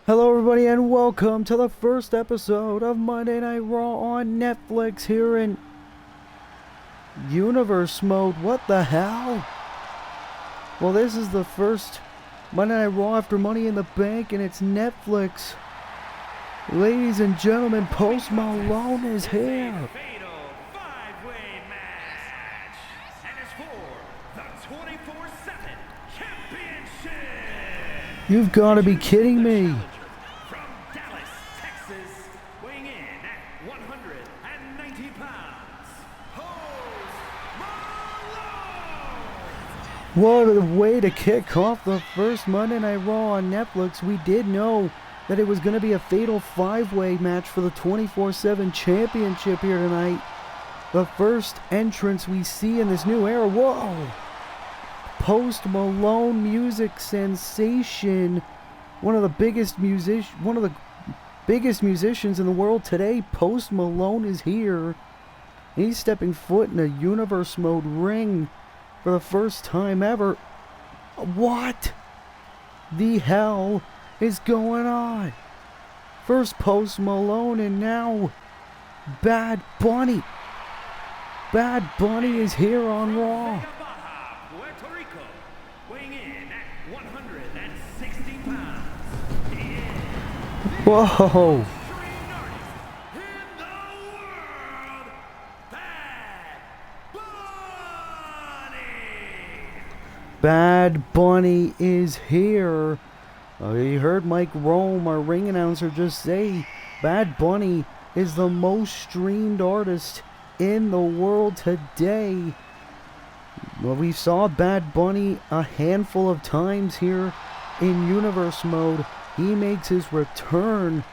Hello everybody and welcome to the first episode of Monday Night Raw on Netflix here in Universe Mode. What the hell? Well, this is the first Monday Night Raw after Money in the Bank and it's Netflix. Ladies and gentlemen, Post Malone is here. You've got to be kidding me. From Dallas, Texas, weighing in at 190 pounds, Post Malone! What a way to kick off the first Monday Night Raw on Netflix. We did know that it was going to be a fatal five-way match for the 24/7 championship here tonight. The first entrance we see in this new era. Whoa! Post Malone, music sensation, one of the biggest musicians in the world today. Post Malone is here. He's stepping foot in a Universe Mode ring for the first time ever. What the hell is going on? First Post Malone and now Bad Bunny. Bad Bunny is here on Raw. Whoa! Bad Bunny is here. You heard Mike Rome, our ring announcer, just say Bad Bunny is the most streamed artist in the world today. Well, we saw Bad Bunny a handful of times here in Universe Mode. He makes his return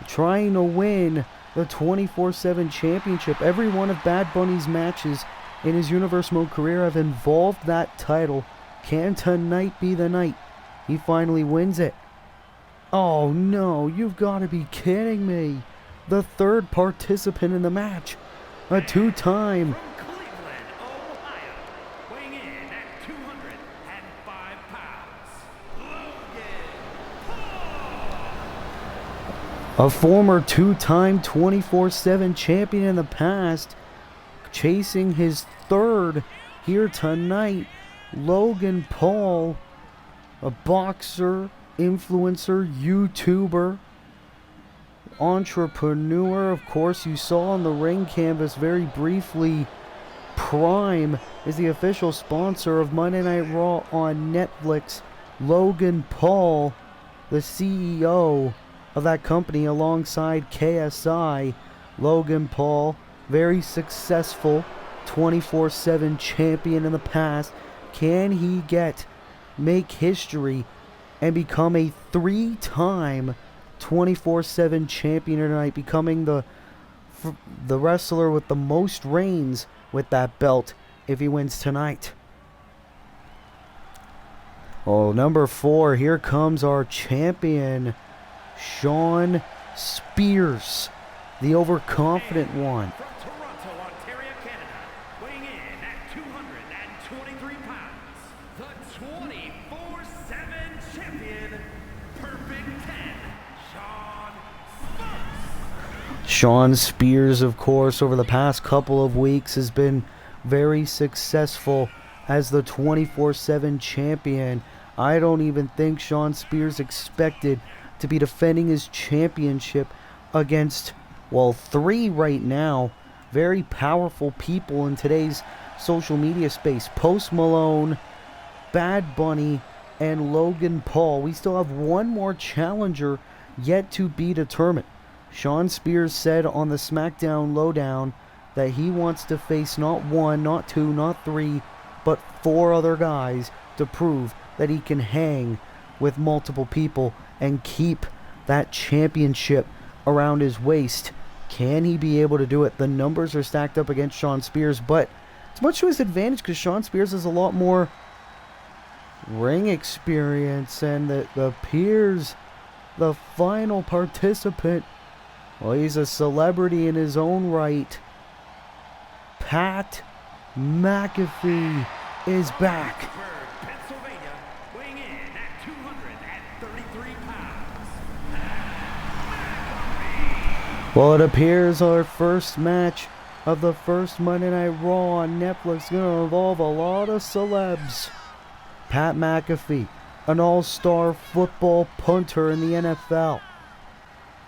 trying to win the 24/7 championship. Every one of Bad Bunny's matches in his Universe Mode career have involved that title. Can tonight be the night he finally wins it? Oh no, you've got to be kidding me. The third participant in the match, a two-time a former two-time 24/7 champion in the past, chasing his third here tonight, Logan Paul, a boxer, influencer, YouTuber, entrepreneur. Of course, you saw on the ring canvas very briefly, Prime is the official sponsor of Monday Night Raw on Netflix. Logan Paul, the CEO of that company alongside KSI. Logan Paul, very successful 24/7 champion in the past. Can he make history and become a three-time 24/7 champion tonight, becoming the wrestler with the most reigns with that belt if he wins tonight? Oh, number 4, here comes our champion, Shawn Spears, the overconfident one. From Toronto, Ontario, Canada, weighing in at 223 pounds, the 24/7 champion, Perfect 10, Shawn Spears. Shawn Spears, of course, over the past couple of weeks has been very successful as the 24/7 champion. I don't even think Shawn Spears expected to be defending his championship against, well, 3 right now very powerful people in today's social media space: Post Malone, Bad Bunny, and Logan Paul. We still have one more challenger yet to be determined. Shawn Spears said on the SmackDown Lowdown that he wants to face not 1, not 2, not 3, but 4 other guys to prove that he can hang with multiple people and keep that championship around his waist. Can he be able to do it? The numbers are stacked up against Shawn Spears, but it's much to his advantage because Shawn Spears has a lot more ring experience, and the Piers, the final participant, well, he's a celebrity in his own right. Pat McAfee is back. Pennsylvania, weighing in at 233 pounds, Well, it appears our first match of the first Monday Night Raw on Netflix is going to involve a lot of celebs. Pat McAfee, an all-star football punter in the NFL.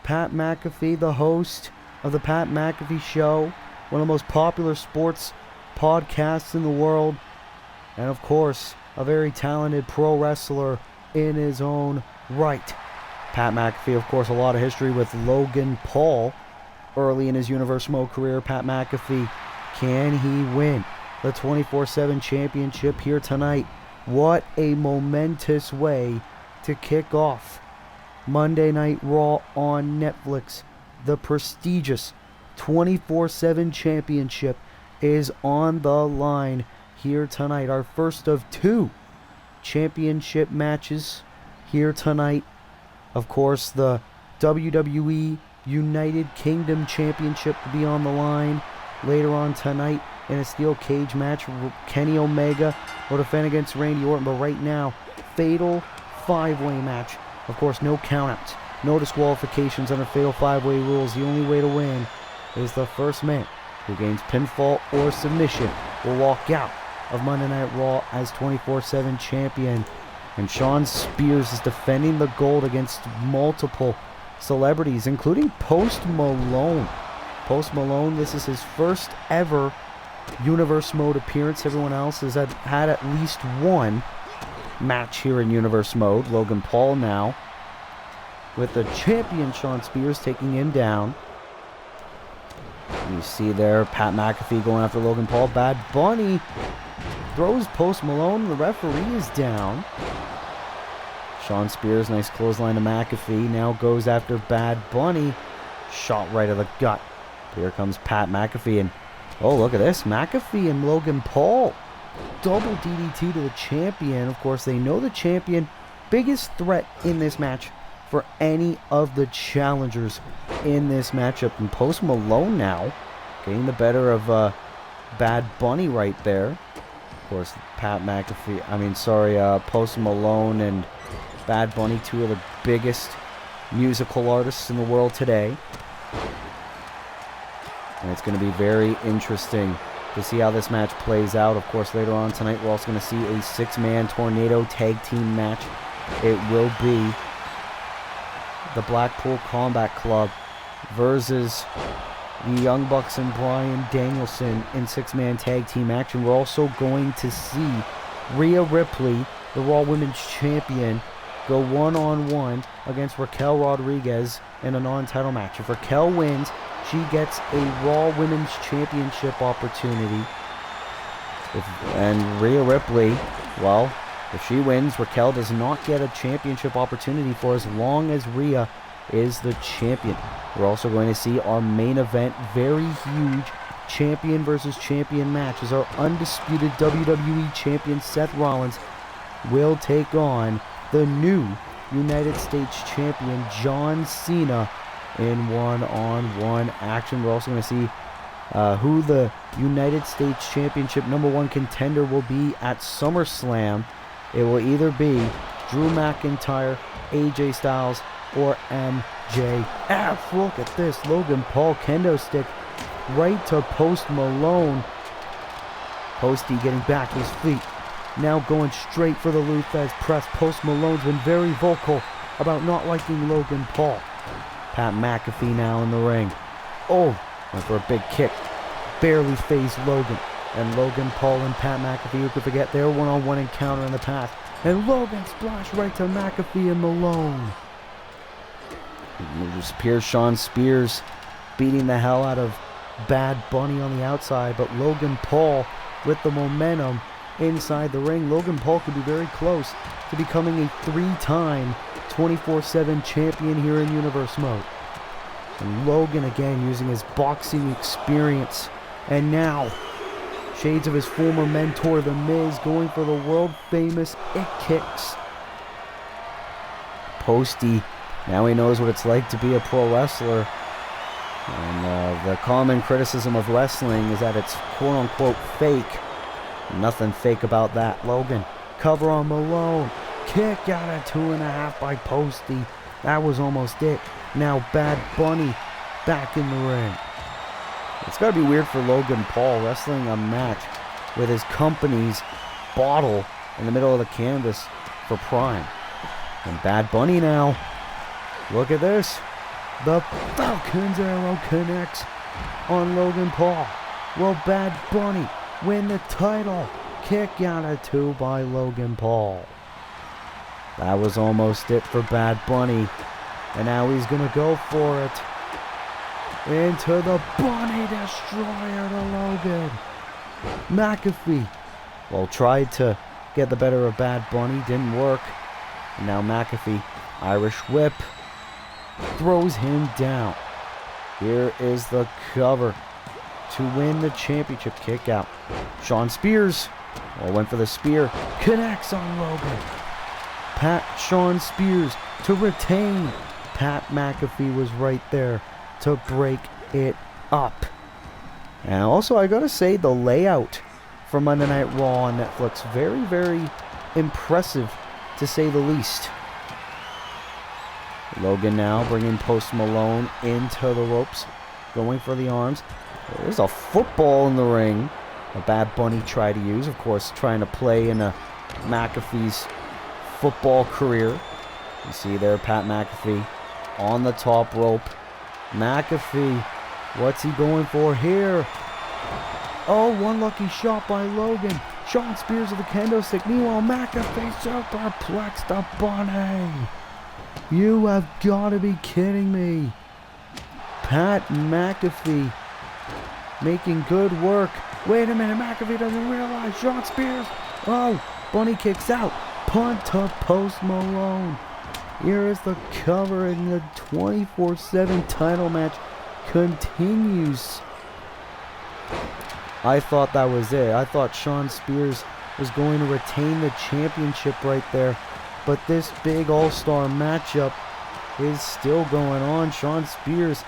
Pat McAfee, the host of the Pat McAfee Show, one of the most popular sports podcasts in the world. And of course, a very talented pro wrestler in his own right. Pat McAfee, of course, a lot of history with Logan Paul early in his Universe Mode career. Pat McAfee, can he win the 24/7 championship here tonight? What a momentous way to kick off Monday Night Raw on Netflix. The prestigious 24/7 championship is on the line here tonight. Our first of two championship matches here tonight. Of course, the WWE United Kingdom Championship will be on the line later on tonight in a steel cage match. Kenny Omega will defend against Randy Orton, but right now, fatal five-way match. Of course, no countouts, no disqualifications under fatal five-way rules. The only way to win is the first man who gains pinfall or submission will walk out of Monday Night Raw as 24/7 champion. And Shawn Spears is defending the gold against multiple celebrities, including Post Malone. Post Malone, this is his first ever Universe Mode appearance. Everyone else has had at least one match here in Universe Mode. Logan Paul now with the champion Shawn Spears taking him down. You see there Pat McAfee going after Logan Paul. Bad Bunny throws Post Malone. The referee is down. Shawn Spears, nice clothesline to McAfee. Now goes after Bad Bunny. Shot right of the gut. Here comes Pat McAfee. And oh, look at this. McAfee and Logan Paul. Double DDT to the champion. Of course, they know the champion. Biggest threat in this match for any of the challengers in this matchup. And Post Malone now getting the better of Bad Bunny right there. Of course, Post Malone and Bad Bunny, two of the biggest musical artists in the world today. And it's going to be very interesting to see how this match plays out. Of course, later on tonight, we're also going to see a six-man tornado tag team match. It will be the Blackpool Combat Club versus the Young Bucks and Bryan Danielson in six-man tag team action. We're also going to see Rhea Ripley, the Raw Women's Champion, go one-on-one against Raquel Rodriguez in a non-title match. If Raquel wins, she gets a Raw Women's Championship opportunity. And Rhea Ripley, well, if she wins, Raquel does not get a championship opportunity for as long as Rhea is the champion. We're also going to see our main event, very huge champion versus champion match, as our undisputed WWE champion Seth Rollins will take on the new United States champion John Cena in one-on-one action. We're also going to see who the United States Championship #1 contender will be at SummerSlam. It will either be Drew McIntyre, AJ Styles, or MJF. Look at this. Logan Paul kendo stick right to Post Malone. Posty getting back to his feet. Now going straight for the Lou Thesz press. Post Malone's been very vocal about not liking Logan Paul. Pat McAfee now in the ring. Oh, went for a big kick. Barely phased Logan. And Logan Paul and Pat McAfee, who could forget their one-on-one encounter in the past. And Logan splashed right to McAfee and Malone. It appears Shawn Spears beating the hell out of Bad Bunny on the outside, but Logan Paul with the momentum inside the ring. Logan Paul could be very close to becoming a three-time 24/7 champion here in Universe Mode. And Logan again using his boxing experience. And now, shades of his former mentor, The Miz, going for the world-famous It Kicks. Posty, now he knows what it's like to be a pro wrestler. And the common criticism of wrestling is that it's quote-unquote fake. Nothing fake about that. Logan, cover on Malone. Kick out at 2.5 by Posty. That was almost it. Now Bad Bunny back in the ring. It's got to be weird for Logan Paul wrestling a match with his company's bottle in the middle of the canvas for Prime. And Bad Bunny now. Look at this. The Falcon's arrow connects on Logan Paul. Will Bad Bunny win the title? Kick out of 2 by Logan Paul. That was almost it for Bad Bunny. And now he's going to go for it. Into the Bunny Destroyer to Logan. McAfee, well, tried to get the better of Bad Bunny. Didn't work. And now McAfee, Irish Whip, throws him down. Here is the cover to win the championship. Kick out. Sean Spears, well, went for the spear. Connects on Logan. Sean Spears to retain. Pat McAfee was right there to break it up. And also, I gotta say, the layout for Monday Night Raw on Netflix, very, very impressive, to say the least. Logan now bringing Post Malone into the ropes, going for the arms. There's a football in the ring. A Bad Bunny tried to use, of course, trying to play in McAfee's football career. You see there, Pat McAfee on the top rope. McAfee, what's he going for here? Oh, one lucky shot by Logan. Sean Spears with the kendo stick. Meanwhile, McAfee superplexed the Bunny. You have got to be kidding me. Pat McAfee making good work. Wait a minute, McAfee doesn't realize. Sean Spears. Oh, Bunny kicks out. Punt to Post Malone. Here is the cover, and the 24/7 title match continues. I thought that was it. I thought Sean Spears was going to retain the championship right there. But this big all-star matchup is still going on. Sean Spears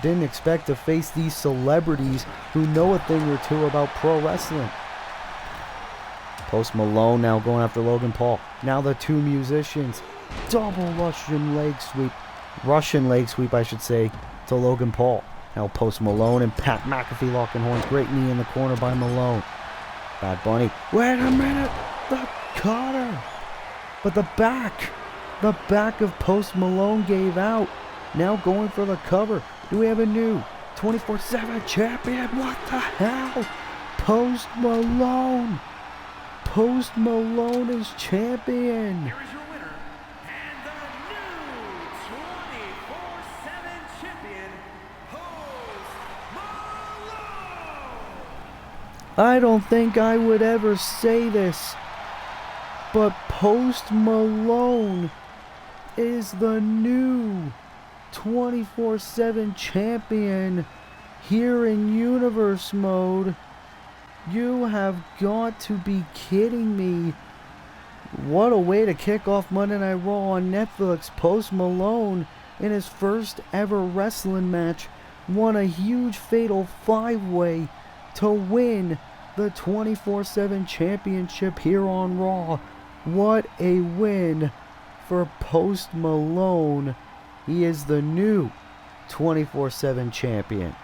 didn't expect to face these celebrities who know a thing or two about pro wrestling. Post Malone now going after Logan Paul. Now the two musicians. Double Russian leg sweep, I should say, to Logan Paul. Now Post Malone and Pat McAfee locking horns. Great knee in the corner by Malone. Bad Bunny. Wait a minute. The cutter. But the back of Post Malone gave out. Now going for the cover. Do we have a new 24/7 champion? What the hell? Post Malone. Post Malone is champion. Here is your winner, and the new 24/7 champion, Post Malone. I don't think I would ever say this, but Post Malone is the new 24/7 champion here in Universe Mode. You have got to be kidding me. What a way to kick off Monday Night Raw on Netflix. Post Malone, in his first ever wrestling match, won a huge fatal 5-way to win the 24/7 championship here on Raw. What a win for Post Malone. He is the new 24/7 champion.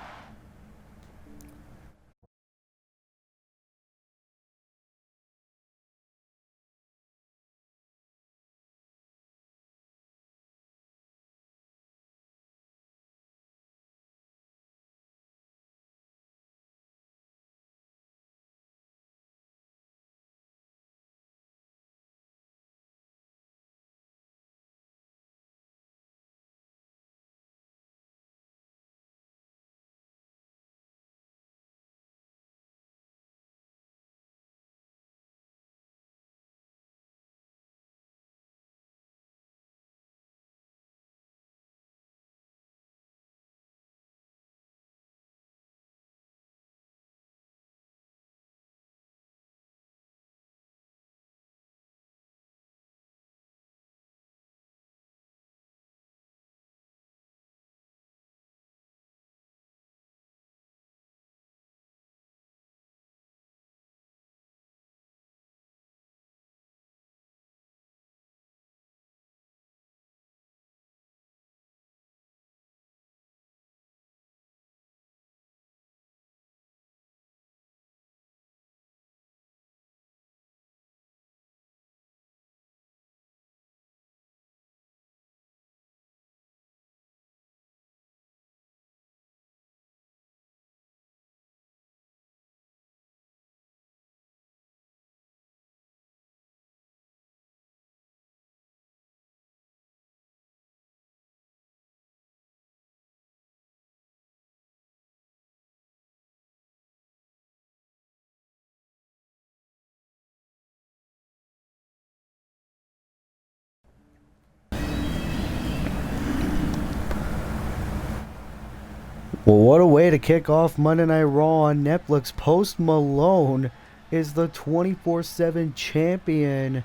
Well, what a way to kick off Monday Night Raw on Netflix. Post Malone is the 24/7 champion.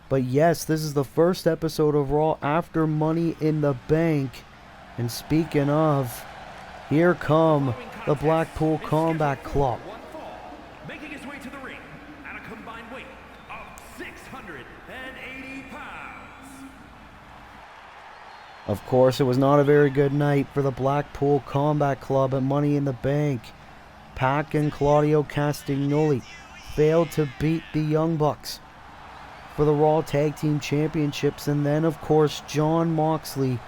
But yes, this is the first episode of Raw after Money in the Bank. And speaking of, here come the Blackpool Combat Club. Making his way to the ring at a combined weight of 680 pounds. Of course, it was not a very good night for the Blackpool Combat Club at Money in the Bank. Pac and Claudio Castagnoli failed to beat the Young Bucks for the Raw Tag Team Championships. And then, of course, Jon Moxley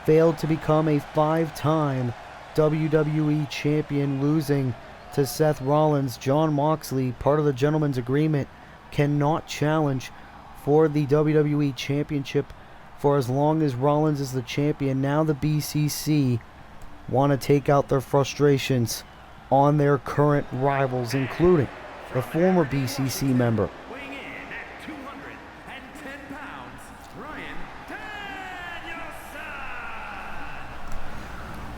failed to become a 5-time WWE Champion, losing to Seth Rollins. Jon Moxley, part of the Gentleman's Agreement, cannot challenge for the WWE Championship for as long as Rollins is the champion. Now the BCC want to take out their frustrations on their current rivals, including the former BCC member Weighing in at 210 pounds, Bryan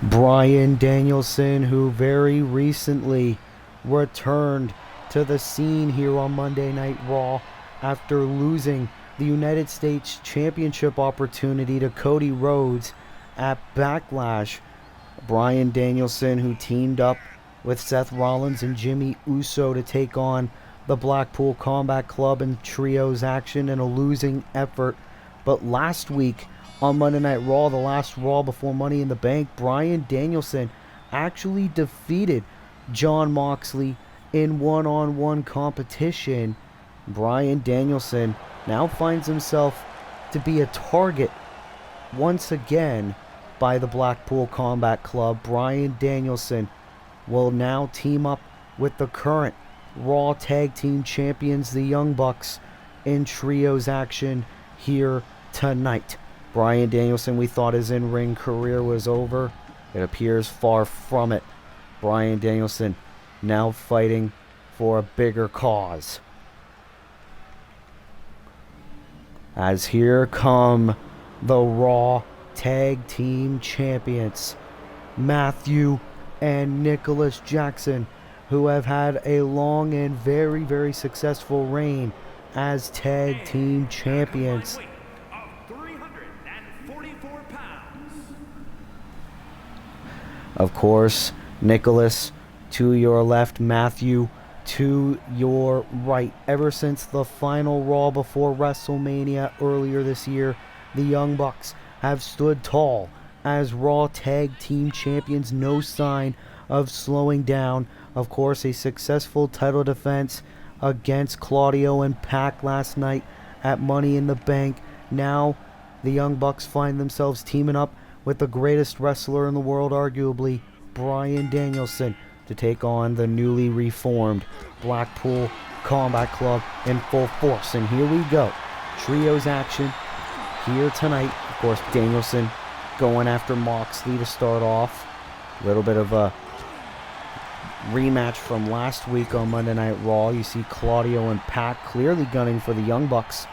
Danielson. Bryan Danielson, who very recently returned to the scene here on Monday Night Raw after losing the United States Championship opportunity to Cody Rhodes at Backlash. Bryan Danielson, who teamed up with Seth Rollins and Jimmy Uso to take on the Blackpool Combat Club in trios action in a losing effort. But last week on Monday Night Raw, the last Raw before Money in the Bank, Bryan Danielson actually defeated Jon Moxley in one-on-one competition. Bryan Danielson now finds himself to be a target once again by the Blackpool Combat Club. Bryan Danielson will now team up with the current Raw Tag Team Champions, the Young Bucks, in trios action here tonight. Bryan Danielson, we thought his in-ring career was over. It appears far from it. Bryan Danielson now fighting for a bigger cause. As here come the Raw Tag Team Champions, Matthew and Nicholas Jackson, who have had a long and very, very successful reign as Tag Team Champions. Weight of 344 pounds. Of course, Nicholas to your left, Matthew to your right. Ever since the final Raw before WrestleMania earlier this year, the Young Bucks have stood tall as Raw Tag Team Champions. No sign of slowing down. Of course, a successful title defense against Claudio and Pac last night at Money in the Bank. Now, the Young Bucks find themselves teaming up with the greatest wrestler in the world, arguably, Bryan Danielson, to take on the newly reformed Blackpool Combat Club in full force. And here we go. Trios action here tonight. Of course, Danielson going after Moxley to start off. A little bit of a rematch from last week on Monday Night Raw. You see Claudio and Pac clearly gunning for the Young Bucks.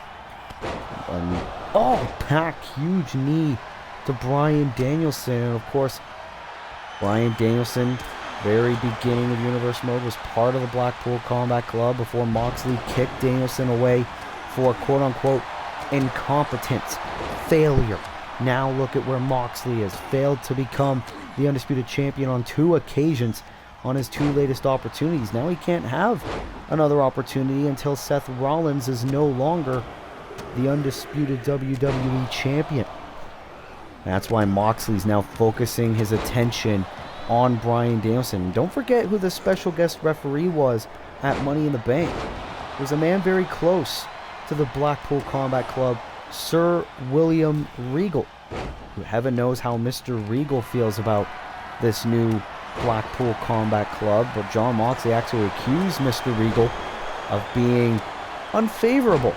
Pac, huge knee to Bryan Danielson. And of course, Bryan Danielson, very beginning of Universe Mode, was part of the Blackpool Combat Club before Moxley kicked Danielson away for quote-unquote incompetence, failure. Now look at where Moxley has failed to become the Undisputed Champion on 2 occasions on his 2 latest opportunities. Now he can't have another opportunity until Seth Rollins is no longer the Undisputed WWE Champion. That's why Moxley's now focusing his attention on Bryan Danielson. Don't forget who the special guest referee was at Money in the Bank. It was a man very close to the Blackpool Combat Club, Sir William Regal, who heaven knows how Mr. Regal feels about this new Blackpool Combat Club. But Jon Moxley actually accused Mr. Regal of being unfavorable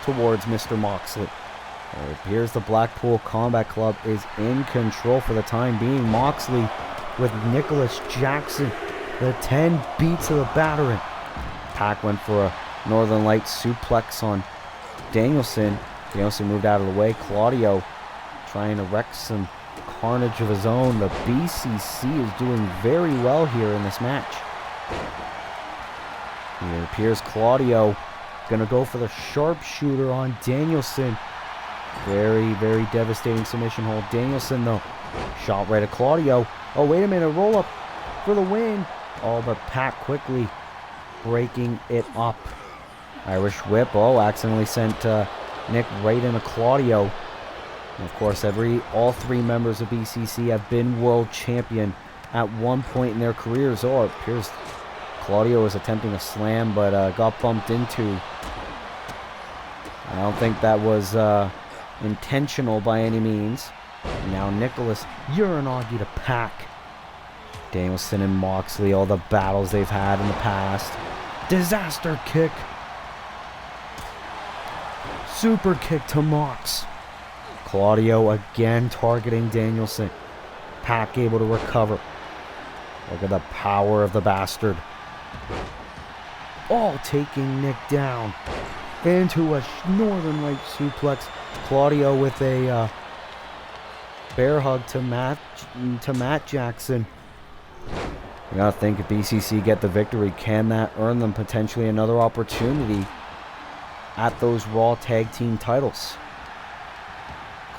towards Mr. Moxley. It appears the Blackpool Combat Club is in control for the time being. Moxley with Nicholas Jackson, the 10 beats of the battering. Pac went for a Northern Lights suplex on Danielson. Danielson moved out of the way. Claudio trying to wreak some carnage of his own. The BCC is doing very well here in this match. It appears Claudio going to go for the sharpshooter on Danielson. Very, very devastating submission hold. Danielson, though, shot right at Claudio. Oh, wait a minute. Roll up for the win. Oh, but Pat quickly breaking it up. Irish whip. Oh, accidentally sent Nick right into Claudio. And of course, all three members of BCC have been world champion at one point in their careers. Oh, it appears Claudio was attempting a slam, but got bumped into. I don't think that was intentional by any means. Now Nicholas Uranagi to Pac. Danielson and Moxley, all the battles they've had in the past. Disaster kick. Super kick to Mox. Claudio again targeting Danielson. Pac able to recover. Look at the power of the bastard. All taking Nick down into a Northern Light suplex. Claudio with a bear hug to Matt Jackson. You gotta think if BCC get the victory, can that earn them potentially another opportunity at those Raw Tag Team titles?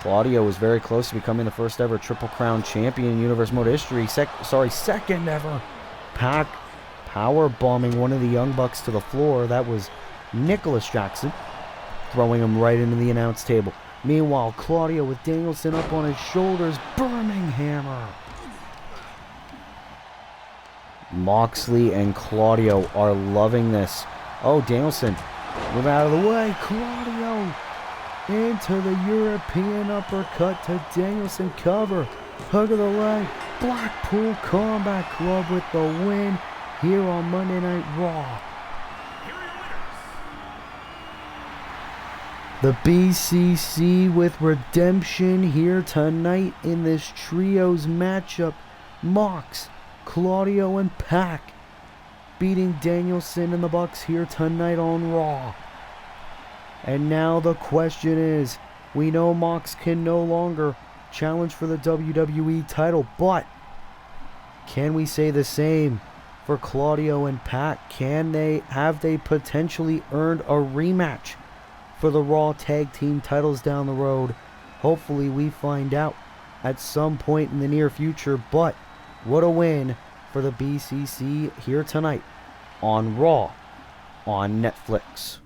Claudio was very close to becoming the first ever Triple Crown champion in Universe Mode history. Second ever. Pac power bombing one of the Young Bucks to the floor. That was Nicholas Jackson, throwing him right into the announce table. Meanwhile, Claudio with Danielson up on his shoulders, burning hammer. Moxley and Claudio are loving this. Oh, Danielson, move out of the way. Claudio into the European uppercut to Danielson, cover. Hug of the leg. Blackpool Combat Club with the win here on Monday Night Raw. The BCC with redemption here tonight in this trios matchup. Mox, Claudio, and Pac beating Danielson and the Bucks here tonight on Raw. And now the question is, we know Mox can no longer challenge for the WWE title, but can we say the same for Claudio and Pac? Have they potentially earned a rematch for the Raw Tag Team titles down the road? Hopefully we find out at some point in the near future, but what a win for the BCC here tonight on Raw on Netflix.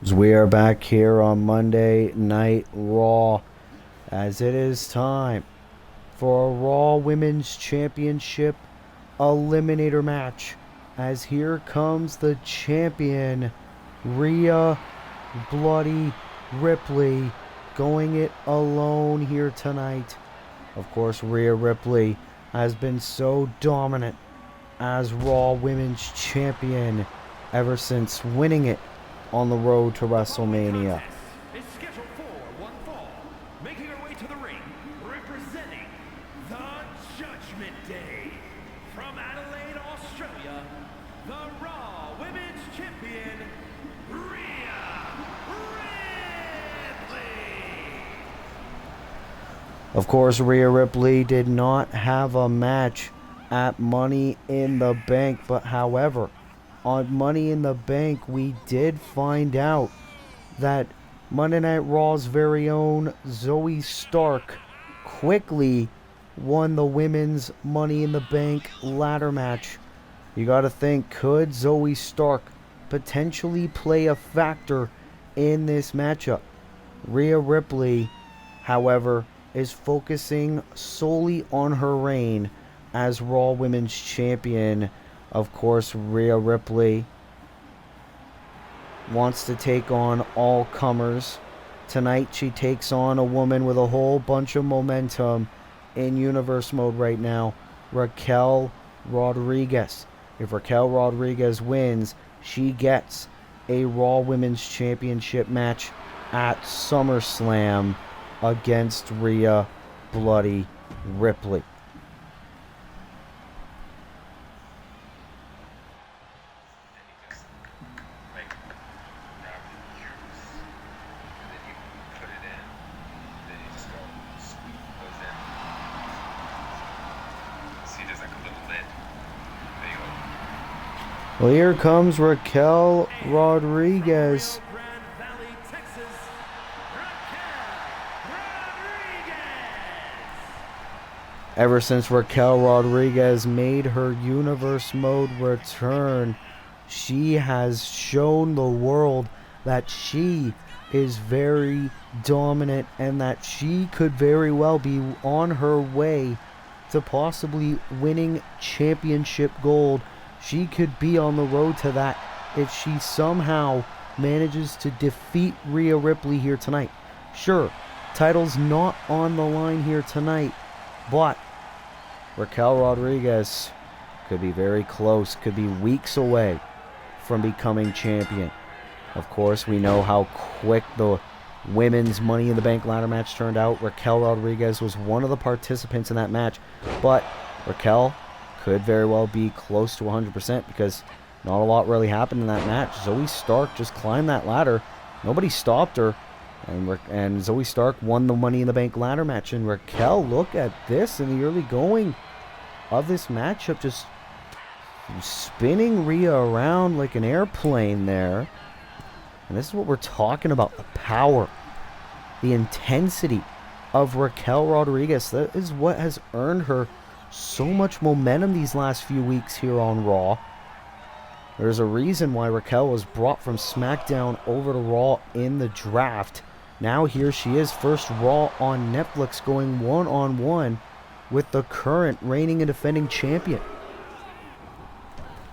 As we are back here on Monday Night Raw, as it is time for a Raw Women's Championship Eliminator match, as here comes the champion, Rhea Bloody Ripley, going it alone here tonight. Of course, Rhea Ripley has been so dominant as Raw Women's Champion ever since winning it on the road to WrestleMania. Is scheduled for one fall. Making her way to the ring, representing the Judgment Day. From Adelaide, Australia, the Raw Women's Champion, Rhea Ripley. Of course, Rhea Ripley did not have a match at Money in the Bank, but however, on Money in the Bank, we did find out that Monday Night Raw's very own Zoe Stark quickly won the women's Money in the Bank ladder match. You gotta think, could Zoe Stark potentially play a factor in this matchup? Rhea Ripley, however, is focusing solely on her reign as Raw Women's Champion. Of course, Rhea Ripley wants to take on all comers. Tonight she takes on a woman with a whole bunch of momentum in universe mode right now, Raquel Rodriguez. If Raquel Rodriguez wins, she gets a Raw Women's Championship match at SummerSlam against Rhea Bloody Ripley. Well, here comes Raquel Rodriguez. Ever since Raquel Rodriguez made her universe mode return, she has shown the world that she is very dominant and that she could very well be on her way to possibly winning championship gold. She could be on the road to that if she somehow manages to defeat Rhea Ripley here tonight. Sure, title's not on the line here tonight, but Raquel Rodriguez could be very close, could be weeks away from becoming champion. Of course, we know how quick the women's Money in the Bank ladder match turned out. Raquel Rodriguez was one of the participants in that match, but Raquel could very well be close to 100% because not a lot really happened in that match. Zoe Stark just climbed that ladder. Nobody stopped her. And Zoe Stark won the Money in the Bank ladder match. And Raquel, look at this in the early going of this matchup. Just spinning Rhea around like an airplane there. And this is what we're talking about. The power, the intensity of Raquel Rodriguez. That is what has earned her so much momentum these last few weeks here on Raw. There's a reason why Raquel was brought from SmackDown over to Raw in the draft. Now here she is, first Raw on Netflix, going one-on-one with the current reigning and defending champion.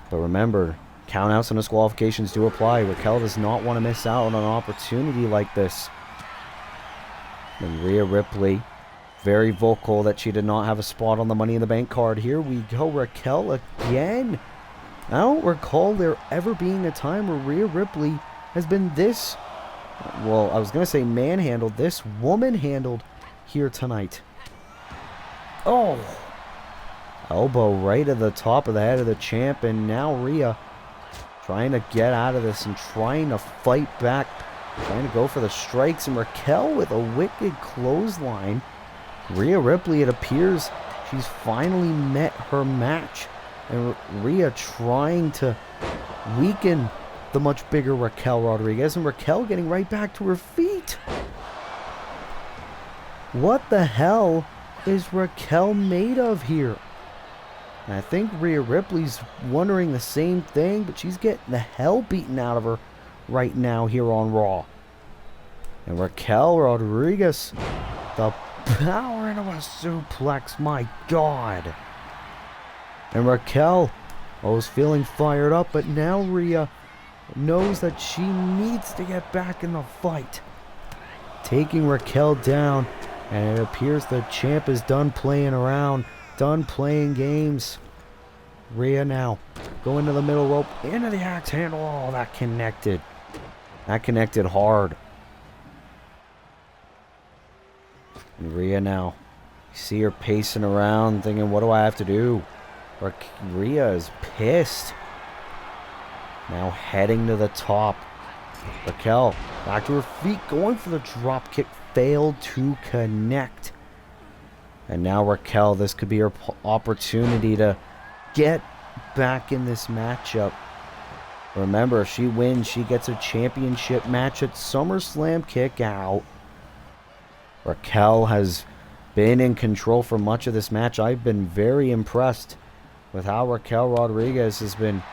But remember, countouts and disqualifications do apply. Raquel does not want to miss out on an opportunity like this. And Rhea Ripley, very vocal that she did not have a spot on the Money in the Bank card. Here we go, Raquel again. I don't recall there ever being a time where Rhea Ripley has been this, well, I was going to say manhandled, this woman-handled here tonight. Oh! Elbow right at the top of the head of the champ, and now Rhea trying to get out of this and trying to fight back, trying to go for the strikes, and Raquel with a wicked clothesline. Rhea Ripley, it appears she's finally met her match. And Rhea trying to weaken the much bigger Raquel Rodriguez. And Raquel getting right back to her feet. What the hell is Raquel made of here? And I think Rhea Ripley's wondering the same thing. But she's getting the hell beaten out of her right now here on Raw. And Raquel Rodriguez, the power into a suplex, my God. And Raquel was feeling fired up, but now Rhea knows that she needs to get back in the fight. Taking Raquel down, and it appears the champ is done playing around, done playing games. Rhea now going to the middle rope, into the axe handle. Oh, that connected. That connected hard. And Rhea now, you see her pacing around, thinking, what do I have to do? Rhea is pissed. Now heading to the top. Raquel back to her feet, going for the drop kick, failed to connect. And now Raquel, this could be her opportunity to get back in this matchup. Remember, if she wins, she gets a championship match at SummerSlam. Kick out. Raquel has been in control for much of this match. I've been very impressed with how Raquel Rodriguez has been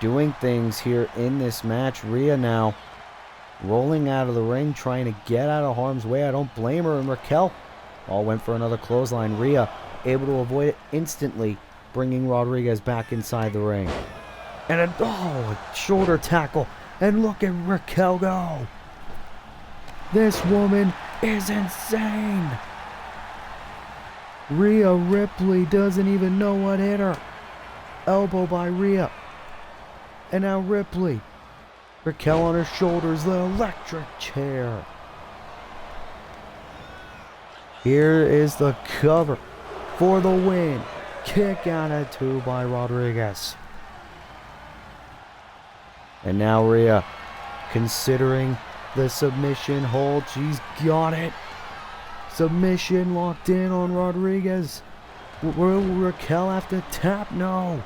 doing things here in this match. Rhea now rolling out of the ring, trying to get out of harm's way. I don't blame her. And Raquel all went for another clothesline. Rhea able to avoid it instantly, bringing Rodriguez back inside the ring. And a shoulder tackle. And look at Raquel go. This woman is insane. Rhea Ripley doesn't even know what hit her. Elbow by Rhea. And now Ripley. Raquel on her shoulders, the electric chair. Here is the cover for the win. Kick out at 2 by Rodriguez. And now Rhea considering the submission hold. She's got it. Submission locked in on Rodriguez. Will Raquel have to tap? No.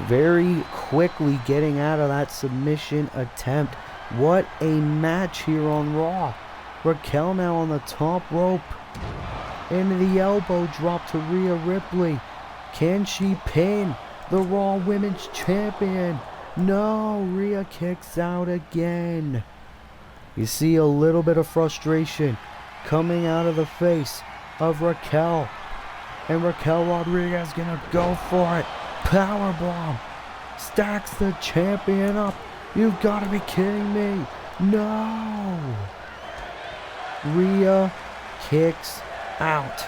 Very quickly getting out of that submission attempt. What a match here on Raw. Raquel now on the top rope. Into the elbow drop to Rhea Ripley. Can she pin the Raw Women's Champion? No, Rhea kicks out again. You see a little bit of frustration coming out of the face of Raquel. And Raquel Rodriguez gonna go for it. Powerbomb. Stacks the champion up. You've got to be kidding me. No. Rhea kicks out.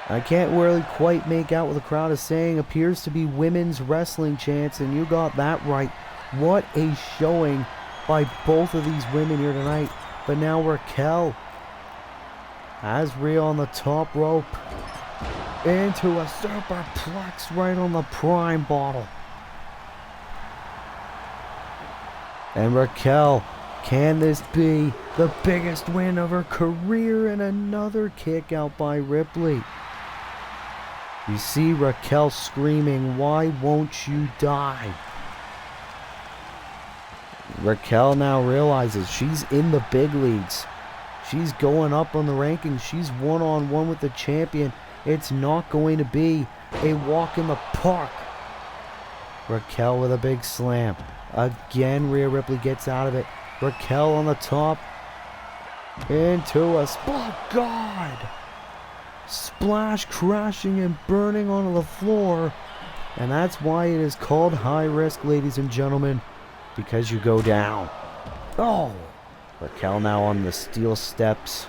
I can't really quite make out what the crowd is saying. Appears to be women's wrestling chants, and you got that right. What a showing by both of these women here tonight. But now Raquel has Rhea on the top rope. Into a superplex right on the prime bottle. And Raquel, can this be the biggest win of her career? And another kick out by Ripley. You see Raquel screaming, "Why won't you die?" Raquel now realizes she's in the big leagues. She's going up on the rankings. She's one-on-one with the champion. It's not going to be a walk in the park. Raquel with a big slam. Again, Rhea Ripley gets out of it. Raquel on the top. Into a oh God! Splash crashing and burning onto the floor. And that's why it is called high risk, ladies and gentlemen. Because you go down. Oh! Raquel now on the steel steps.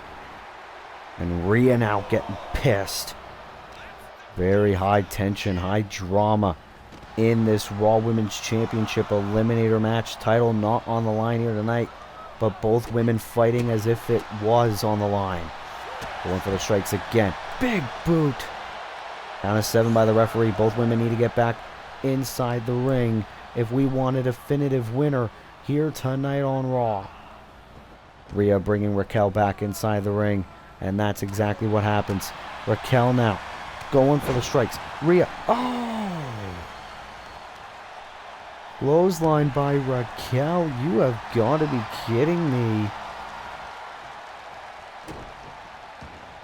And Rhea now getting pissed. Very high tension, high drama in this Raw Women's Championship Eliminator match. Title not on the line here tonight, but both women fighting as if it was on the line. Going for the strikes again. Big boot. Count of 7 by the referee. Both women need to get back inside the ring if we want a definitive winner here tonight on Raw. Rhea bringing Raquel back inside the ring, and that's exactly what happens. Raquel now going for the strikes. Rhea, clothesline by Raquel. You have got to be kidding me.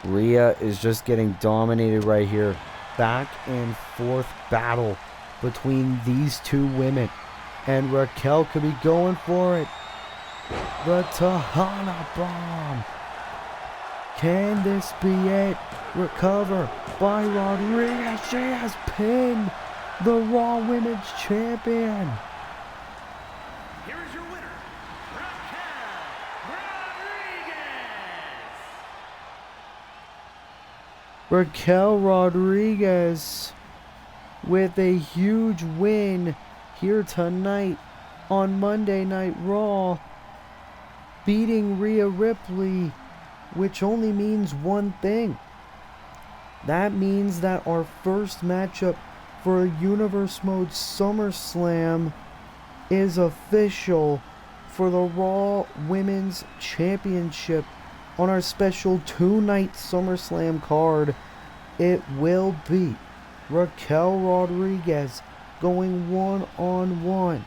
Rhea is just getting dominated right here. Back and forth battle between these two women. And Raquel could be going for it. The Tahana Bomb. Can this be it? Recover by Rodriguez. She has pinned the Raw Women's Champion. Here is your winner, Raquel Rodriguez. Raquel Rodriguez with a huge win here tonight on Monday Night Raw, beating Rhea Ripley, which only means one thing. That means that our first matchup for a Universe Mode SummerSlam is official for the Raw Women's Championship on our special 2-night SummerSlam card. It will be Raquel Rodriguez going one-on-one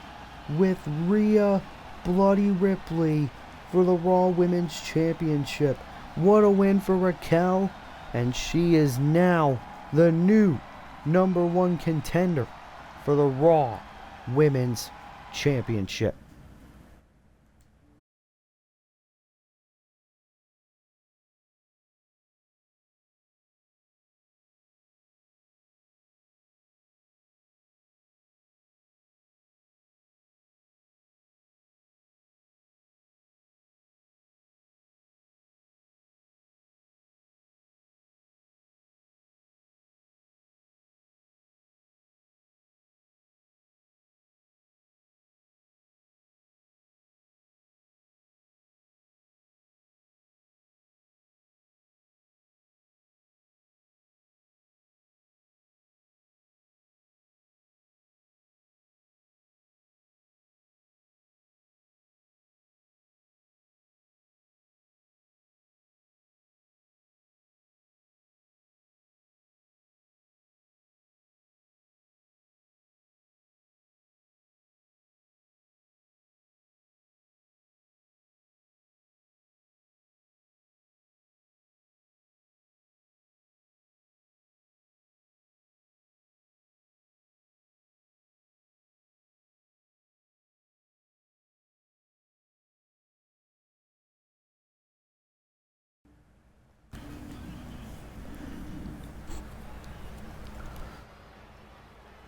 with Rhea Bloody Ripley for the Raw Women's Championship. What a win for Raquel, and she is now the new #1 contender for the Raw Women's Championship.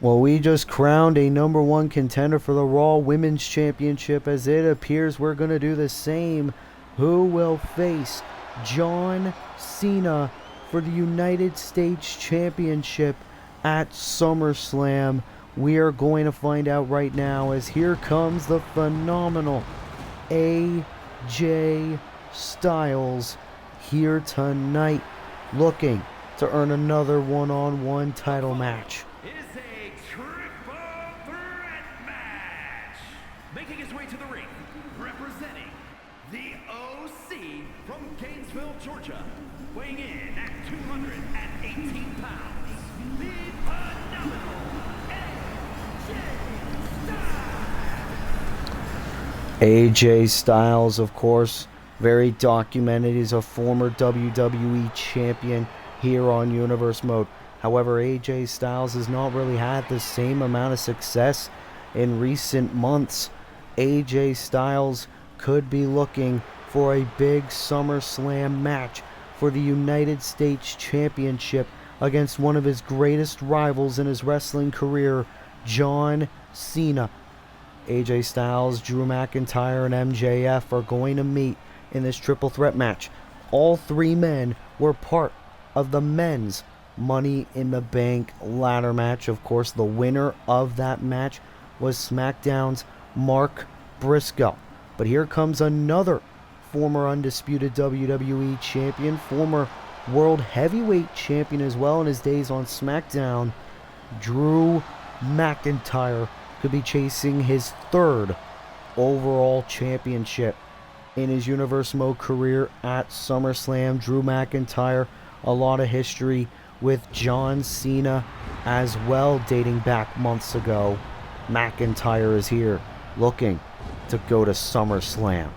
Well, we just crowned a #1 contender for the Raw Women's Championship. As it appears we're going to do the same. Who will face John Cena for the United States Championship at SummerSlam? We are going to find out right now, as here comes the phenomenal AJ Styles here tonight, looking to earn another one-on-one title match. Is a triple threat match. Making his way to the ring, representing the OC from Gainesville, Georgia, weighing in at 218 pounds, the phenomenal AJ Styles, of course, very documented. He's a former WWE champion here on Universe Mode. However, AJ Styles has not really had the same amount of success in recent months. AJ Styles could be looking for a big SummerSlam match for the United States Championship against one of his greatest rivals in his wrestling career, John Cena. AJ Styles, Drew McIntyre, and MJF are going to meet in this triple threat match. All three men were part of the men's Money in the Bank ladder match. Of course, the winner of that match was SmackDown's Mark Briscoe. But here comes another former undisputed WWE champion, former World Heavyweight champion as well in his days on SmackDown. Drew McIntyre could be chasing his third overall championship in his Universe Mode career at SummerSlam. Drew McIntyre, a lot of history with John Cena as well, dating back months ago. McIntyre is here looking to go to SummerSlam.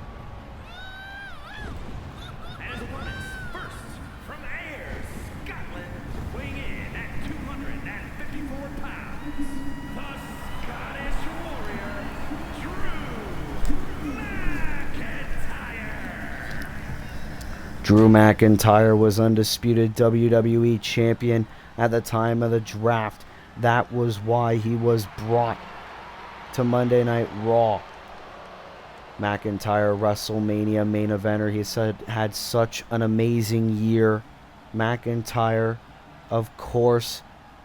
And the women's first from Ayr, Scotland, weighing in at 254 pounds, the Scottish Warrior, Drew McIntyre. Drew McIntyre was undisputed WWE champion at the time of the draft. That was why he was brought to Monday Night Raw. McIntyre, WrestleMania main eventer. He said had such an amazing year. McIntyre, of course,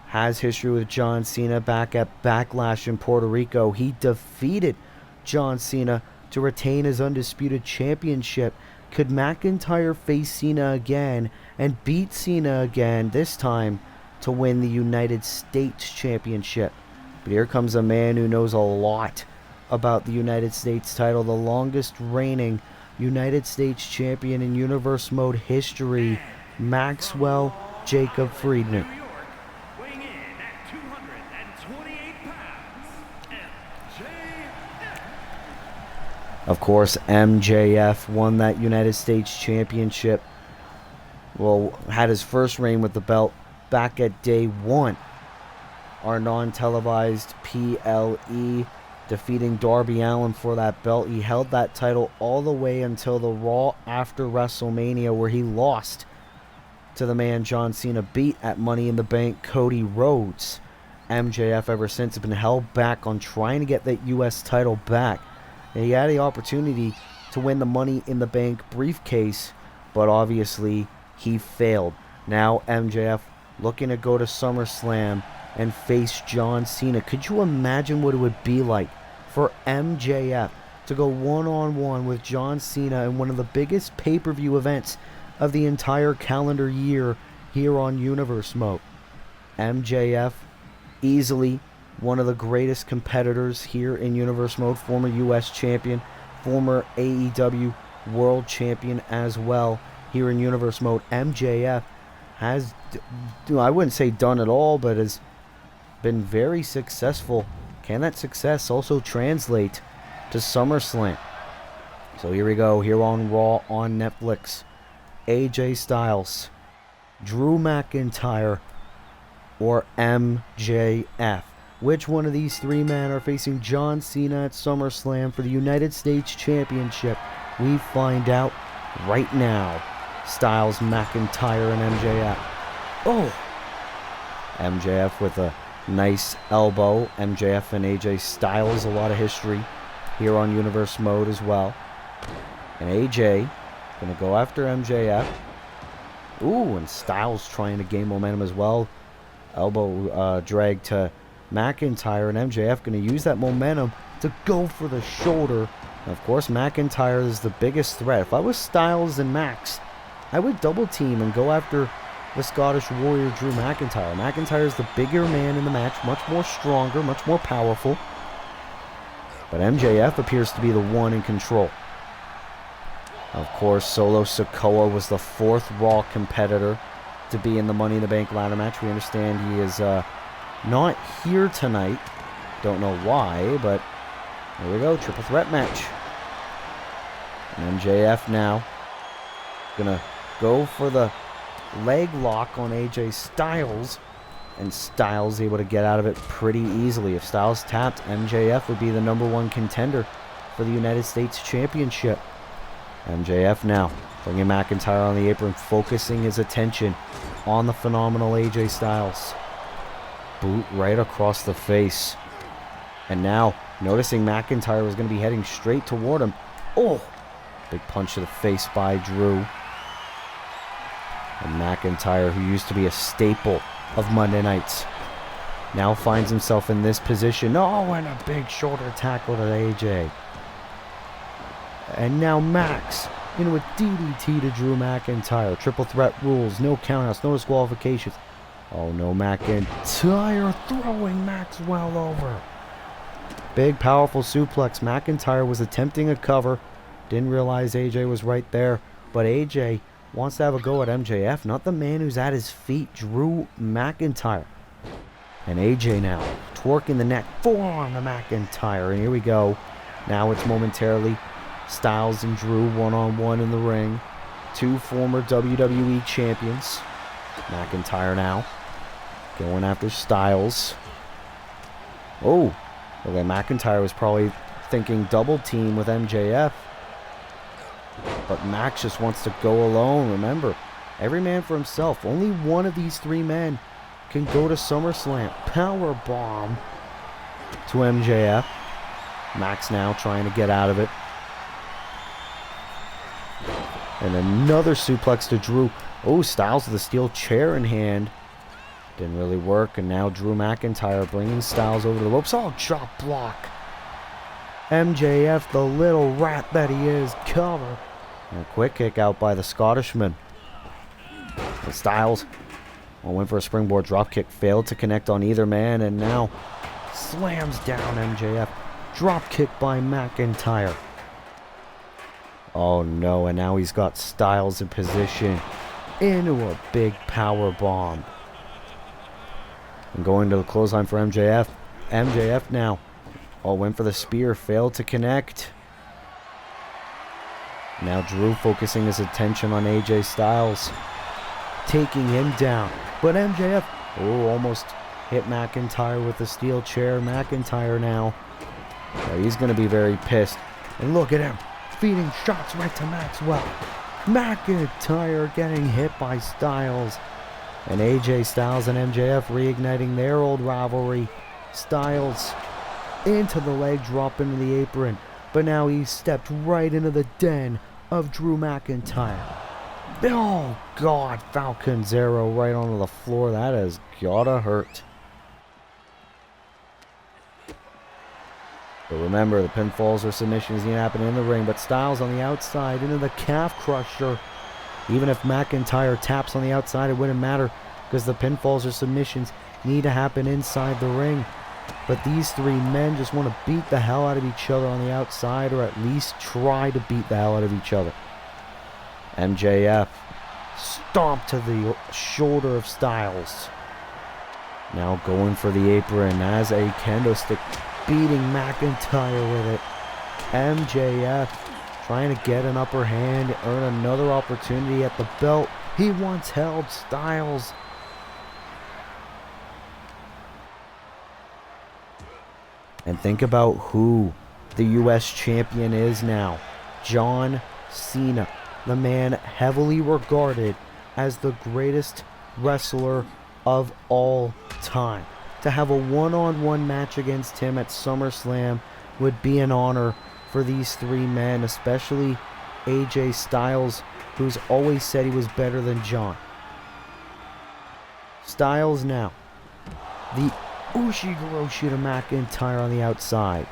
has history with John Cena back at Backlash in Puerto Rico. He defeated John Cena to retain his undisputed championship. Could McIntyre face Cena again and beat Cena again, this time to win the United States Championship? But here comes a man who knows a lot about the United States title, the longest reigning United States champion in Universe Mode history, Maxwell Jacob Friedman. New York, weighing in at 228 pounds, MJF. Of course, MJF won that United States championship. Well, had his first reign with the belt back at day one. Our non-televised PLE, defeating Darby Allin for that belt. He held that title all the way until the Raw after WrestleMania, where he lost to the man John Cena beat at Money in the Bank, Cody Rhodes. MJF ever since has been held back on trying to get that U.S. title back. And he had the opportunity to win the Money in the Bank briefcase, but obviously he failed. Now MJF looking to go to SummerSlam and face John Cena. Could you imagine what it would be like for MJF to go one-on-one with John Cena in one of the biggest pay-per-view events of the entire calendar year here on Universe Mode? MJF, easily one of the greatest competitors here in Universe Mode, former US champion, former AEW world champion as well here in Universe Mode. MJF has, I wouldn't say done it all, but has been very successful. Can that success also translate to SummerSlam? So here we go, here on Raw on Netflix. AJ Styles, Drew McIntyre, or MJF. Which one of these three men are facing John Cena at SummerSlam for the United States Championship? We find out right now. Styles, McIntyre, and MJF. Oh! MJF with a nice elbow. MJF and AJ Styles, a lot of history here on Universe Mode as well. And AJ gonna go after MJF. Ooh, and Styles trying to gain momentum as well. Elbow drag to McIntyre, and MJF gonna use that momentum to go for the shoulder. And of course, McIntyre is the biggest threat. If I was Styles and Max, I would double team and go after the Scottish Warrior Drew McIntyre. McIntyre is the bigger man in the match, much more stronger, much more powerful. But MJF appears to be the one in control. Of course, Solo Sikoa was the fourth Raw competitor to be in the Money in the Bank ladder match. We understand he is not here tonight. Don't know why, but here we go, triple threat match. And MJF now gonna go for the leg lock on AJ Styles, and Styles able to get out of it pretty easily. If Styles tapped, MJF would be the #1 contender for the United States Championship. MJF now bringing McIntyre on the apron, focusing his attention on the phenomenal AJ Styles. Boot right across the face. And now, noticing McIntyre was going to be heading straight toward him. Oh! Big punch to the face by Drew. And McIntyre, who used to be a staple of Monday nights, now finds himself in this position. Oh, and a big shoulder tackle to AJ. And now Max into a DDT to Drew McIntyre. Triple threat rules, no countouts, no disqualifications. Oh no, McIntyre throwing Maxwell over. Big powerful suplex. McIntyre was attempting a cover. Didn't realize AJ was right there. But AJ wants to have a go at MJF, not the man who's at his feet, Drew McIntyre. And AJ now twerking the neck, forearm to McIntyre. And here we go. Now it's momentarily Styles and Drew one-on-one in the ring. Two former WWE champions. McIntyre now going after Styles. Oh, okay, McIntyre was probably thinking double team with MJF. But Max just wants to go alone. Remember, every man for himself. Only one of these three men can go to SummerSlam. Power bomb to MJF. Max now trying to get out of it. And another suplex to Drew. Oh, Styles with a steel chair in hand. Didn't really work. And now Drew McIntyre bringing Styles over the ropes. Oh, chop block. MJF, the little rat that he is, cover. And a quick kick out by the Scottishman. But Styles went for a springboard dropkick. Failed to connect on either man. And now slams down MJF. Drop kick by McIntyre. Oh no, and now he's got Styles in position into a big power bomb. And going to the clothesline for MJF. MJF now. Oh, went for the spear, failed to connect. Now Drew focusing his attention on AJ Styles, taking him down. But MJF, almost hit McIntyre with the steel chair. McIntyre now, he's going to be very pissed. And look at him, feeding shots right to Maxwell. McIntyre getting hit by Styles. And AJ Styles and MJF reigniting their old rivalry. Styles into the leg drop into the apron. But now he stepped right into the den of Drew McIntyre. Oh God, Falcon Zero right onto the floor. That has gotta hurt. But remember, the pinfalls or submissions need to happen in the ring. But Styles on the outside into the calf crusher. Even if McIntyre taps on the outside, it wouldn't matter because the pinfalls or submissions need to happen inside the ring. But these three men just want to beat the hell out of each other on the outside, or at least try to beat the hell out of each other. MJF stomped to the shoulder of Styles. Now going for the apron as a kendo stick, beating McIntyre with it. MJF trying to get an upper hand, earn another opportunity at the belt he once held. Styles. And think about who the U.S. champion is now. John Cena, the man heavily regarded as the greatest wrestler of all time. To have a one-on-one match against him at SummerSlam would be an honor for these three men, especially AJ Styles, who's always said he was better than John. Styles now. The Ushigoroshi to McIntyre on the outside.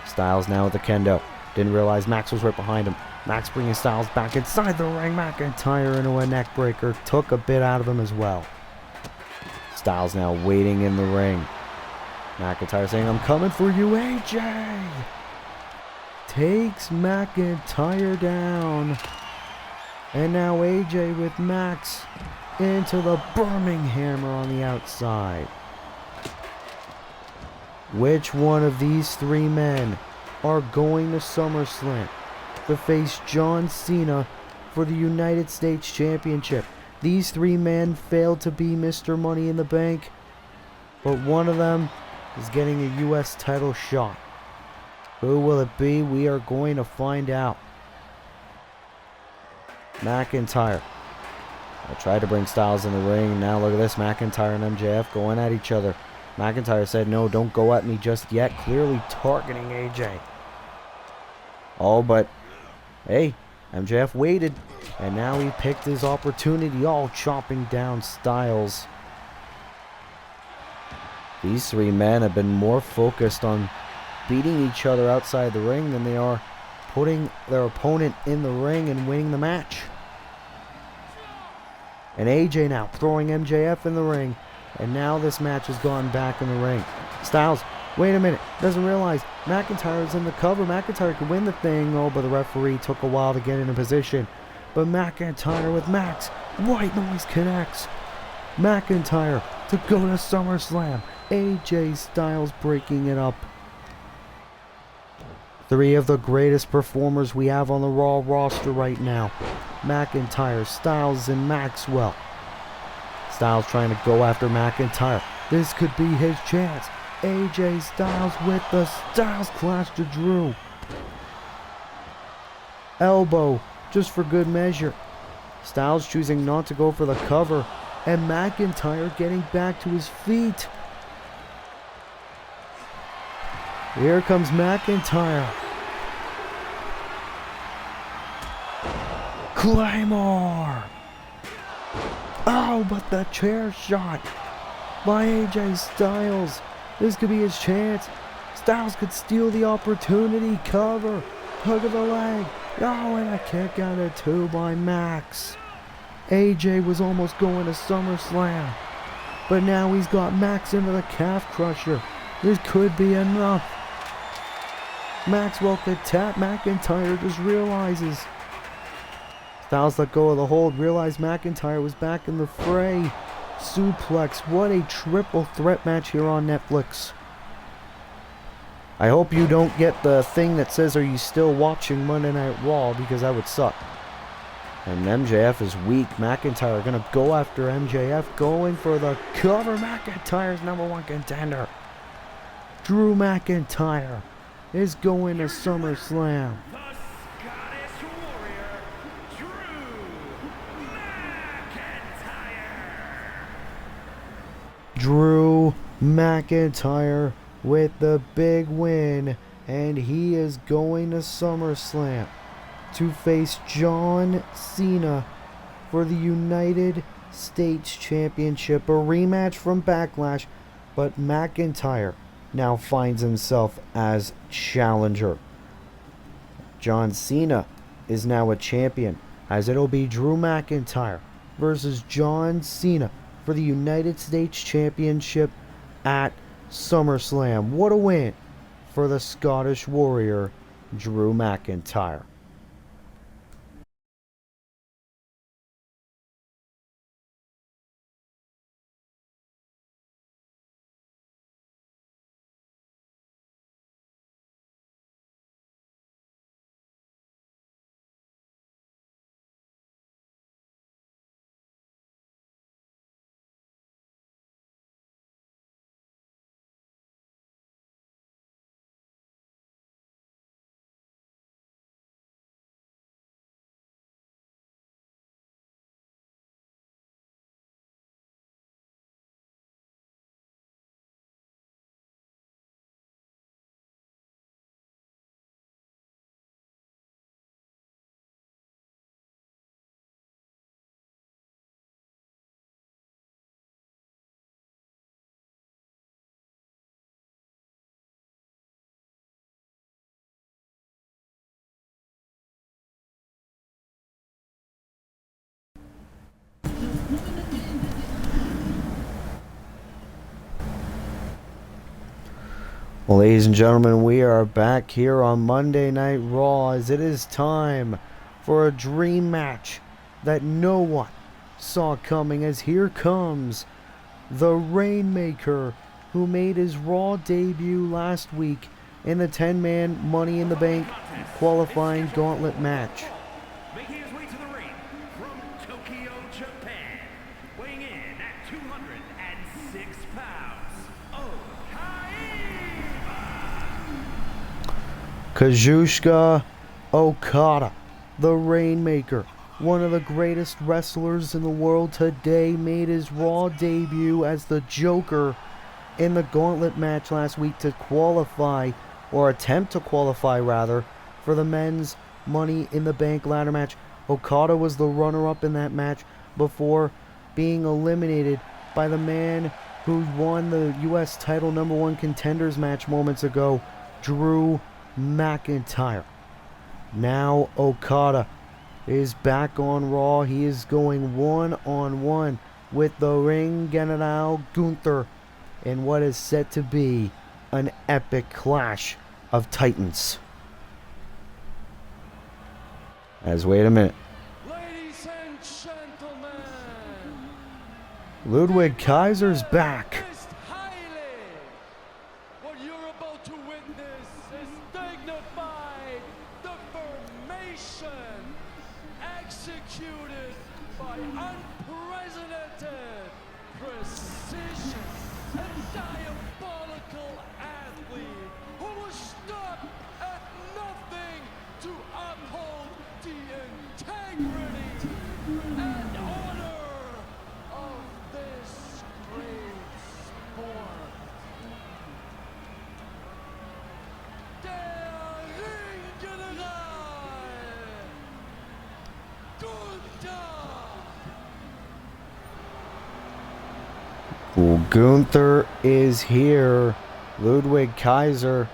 Styles now with the kendo. Didn't realize Max was right behind him. Max bringing Styles back inside the ring. McIntyre into a neck breaker. Took a bit out of him as well. Styles now waiting in the ring. McIntyre saying, "I'm coming for you, AJ." Takes McIntyre down. And now AJ with Max into the Burning Hammer on the outside. Which one of these three men are going to SummerSlam to face John Cena for the United States Championship? These three men failed to be Mr. Money in the Bank, but one of them is getting a U.S. title shot. Who will it be? We are going to find out. McIntyre. I tried to bring Styles in the ring. Now look at this. McIntyre and MJF going at each other. McIntyre said, "No, don't go at me just yet." Clearly targeting AJ. Oh, but hey, MJF waited. And now he picked his opportunity, all chopping down Styles. These three men have been more focused on beating each other outside the ring than they are putting their opponent in the ring and winning the match. And AJ now throwing MJF in the ring. And now this match has gone back in the ring. Styles, wait a minute, doesn't realize McIntyre is in the cover. McIntyre could win the thing. Oh, but the referee took a while to get into position. But McIntyre with Max. White noise connects. McIntyre to go to SummerSlam. AJ Styles breaking it up. Three of the greatest performers we have on the Raw roster right now. McIntyre, Styles, and Maxwell. Styles trying to go after McIntyre. This could be his chance. AJ Styles with the Styles Clash to Drew. Elbow, just for good measure. Styles choosing not to go for the cover. And McIntyre getting back to his feet. Here comes McIntyre. Claymore. Oh, but the chair shot by AJ Styles. This could be his chance. Styles could steal the opportunity. Cover. Hook of the leg. Oh, and a kick out of two by Max. AJ was almost going to SummerSlam. But now he's got Max into the calf crusher. This could be enough. Maxwell could tap. McIntyre just realizes. Styles let go of the hold. Realized McIntyre was back in the fray. Suplex. What a triple threat match here on Netflix. I hope you don't get the thing that says, "Are you still watching Monday Night Raw?" because that would suck. And MJF is weak. McIntyre going to go after MJF. Going for the cover. McIntyre's #1 contender. Drew McIntyre is going to SummerSlam. The Scottish Warrior, Drew McIntyre. Drew McIntyre with the big win. And he is going to SummerSlam to face John Cena for the United States Championship. A rematch from Backlash, but McIntyre now finds himself as challenger. John Cena is now a champion, as it'll be Drew McIntyre versus John Cena for the United States Championship at SummerSlam. What a win for the Scottish Warrior, Drew McIntyre. Well, ladies and gentlemen, we are back here on Monday Night Raw as it is time for a dream match that no one saw coming, as here comes the Rainmaker, who made his Raw debut last week in the 10-man Money in the Bank qualifying gauntlet match. Making his way to the ring from Tokyo, Japan, weighing in at 206 pounds, Kazuchika Okada, the Rainmaker, one of the greatest wrestlers in the world today, made his Raw debut as the Joker in the gauntlet match last week to qualify, or attempt to qualify rather, for the men's Money in the Bank ladder match. Okada was the runner-up in that match before being eliminated by the man who won the U.S. title #1 contenders match moments ago, Drew McIntyre. Now Okada is back on Raw. He is going one-on-one with the Ring General Gunther in what is set to be an epic clash of titans. Wait a minute. Ladies and gentlemen, Ludwig Kaiser's back. Missed highly. What you're about to witness is dignified deformation executed by unprecedented precision. A diabolical athlete who will stop at nothing to uphold the integrity and honor of this great sport. Der Ringgeneral Gunther. Gunther is here. Ludwig Kaiser,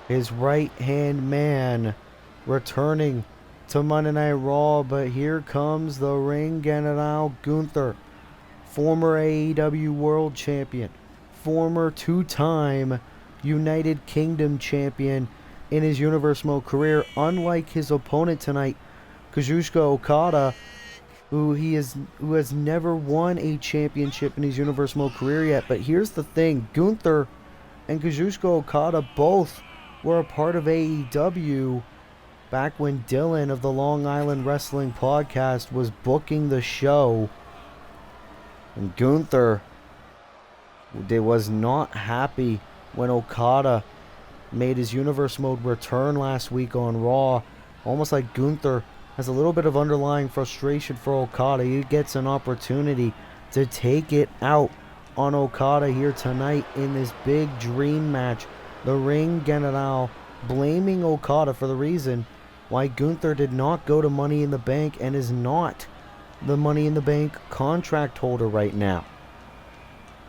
his right-hand man, returning to Monday Night Raw, but here comes the Ring General Gunther, former AEW World Champion, former two-time United Kingdom Champion, in his Universe Mode career, unlike his opponent tonight, Kazuchika Okada, who has never won a championship in his Universe Mode career yet. But here's the thing, Gunther and Kazuchika Okada both were a part of AEW back when Dylan of the Long Island Wrestling Podcast was booking the show. And Gunther was not happy when Okada made his Universe Mode return last week on Raw. Almost like Gunther has a little bit of underlying frustration for Okada. He gets an opportunity to take it out on Okada here tonight in this big dream match. The Ring General blaming Okada for the reason why Gunther did not go to Money in the Bank and is not the Money in the Bank contract holder right now.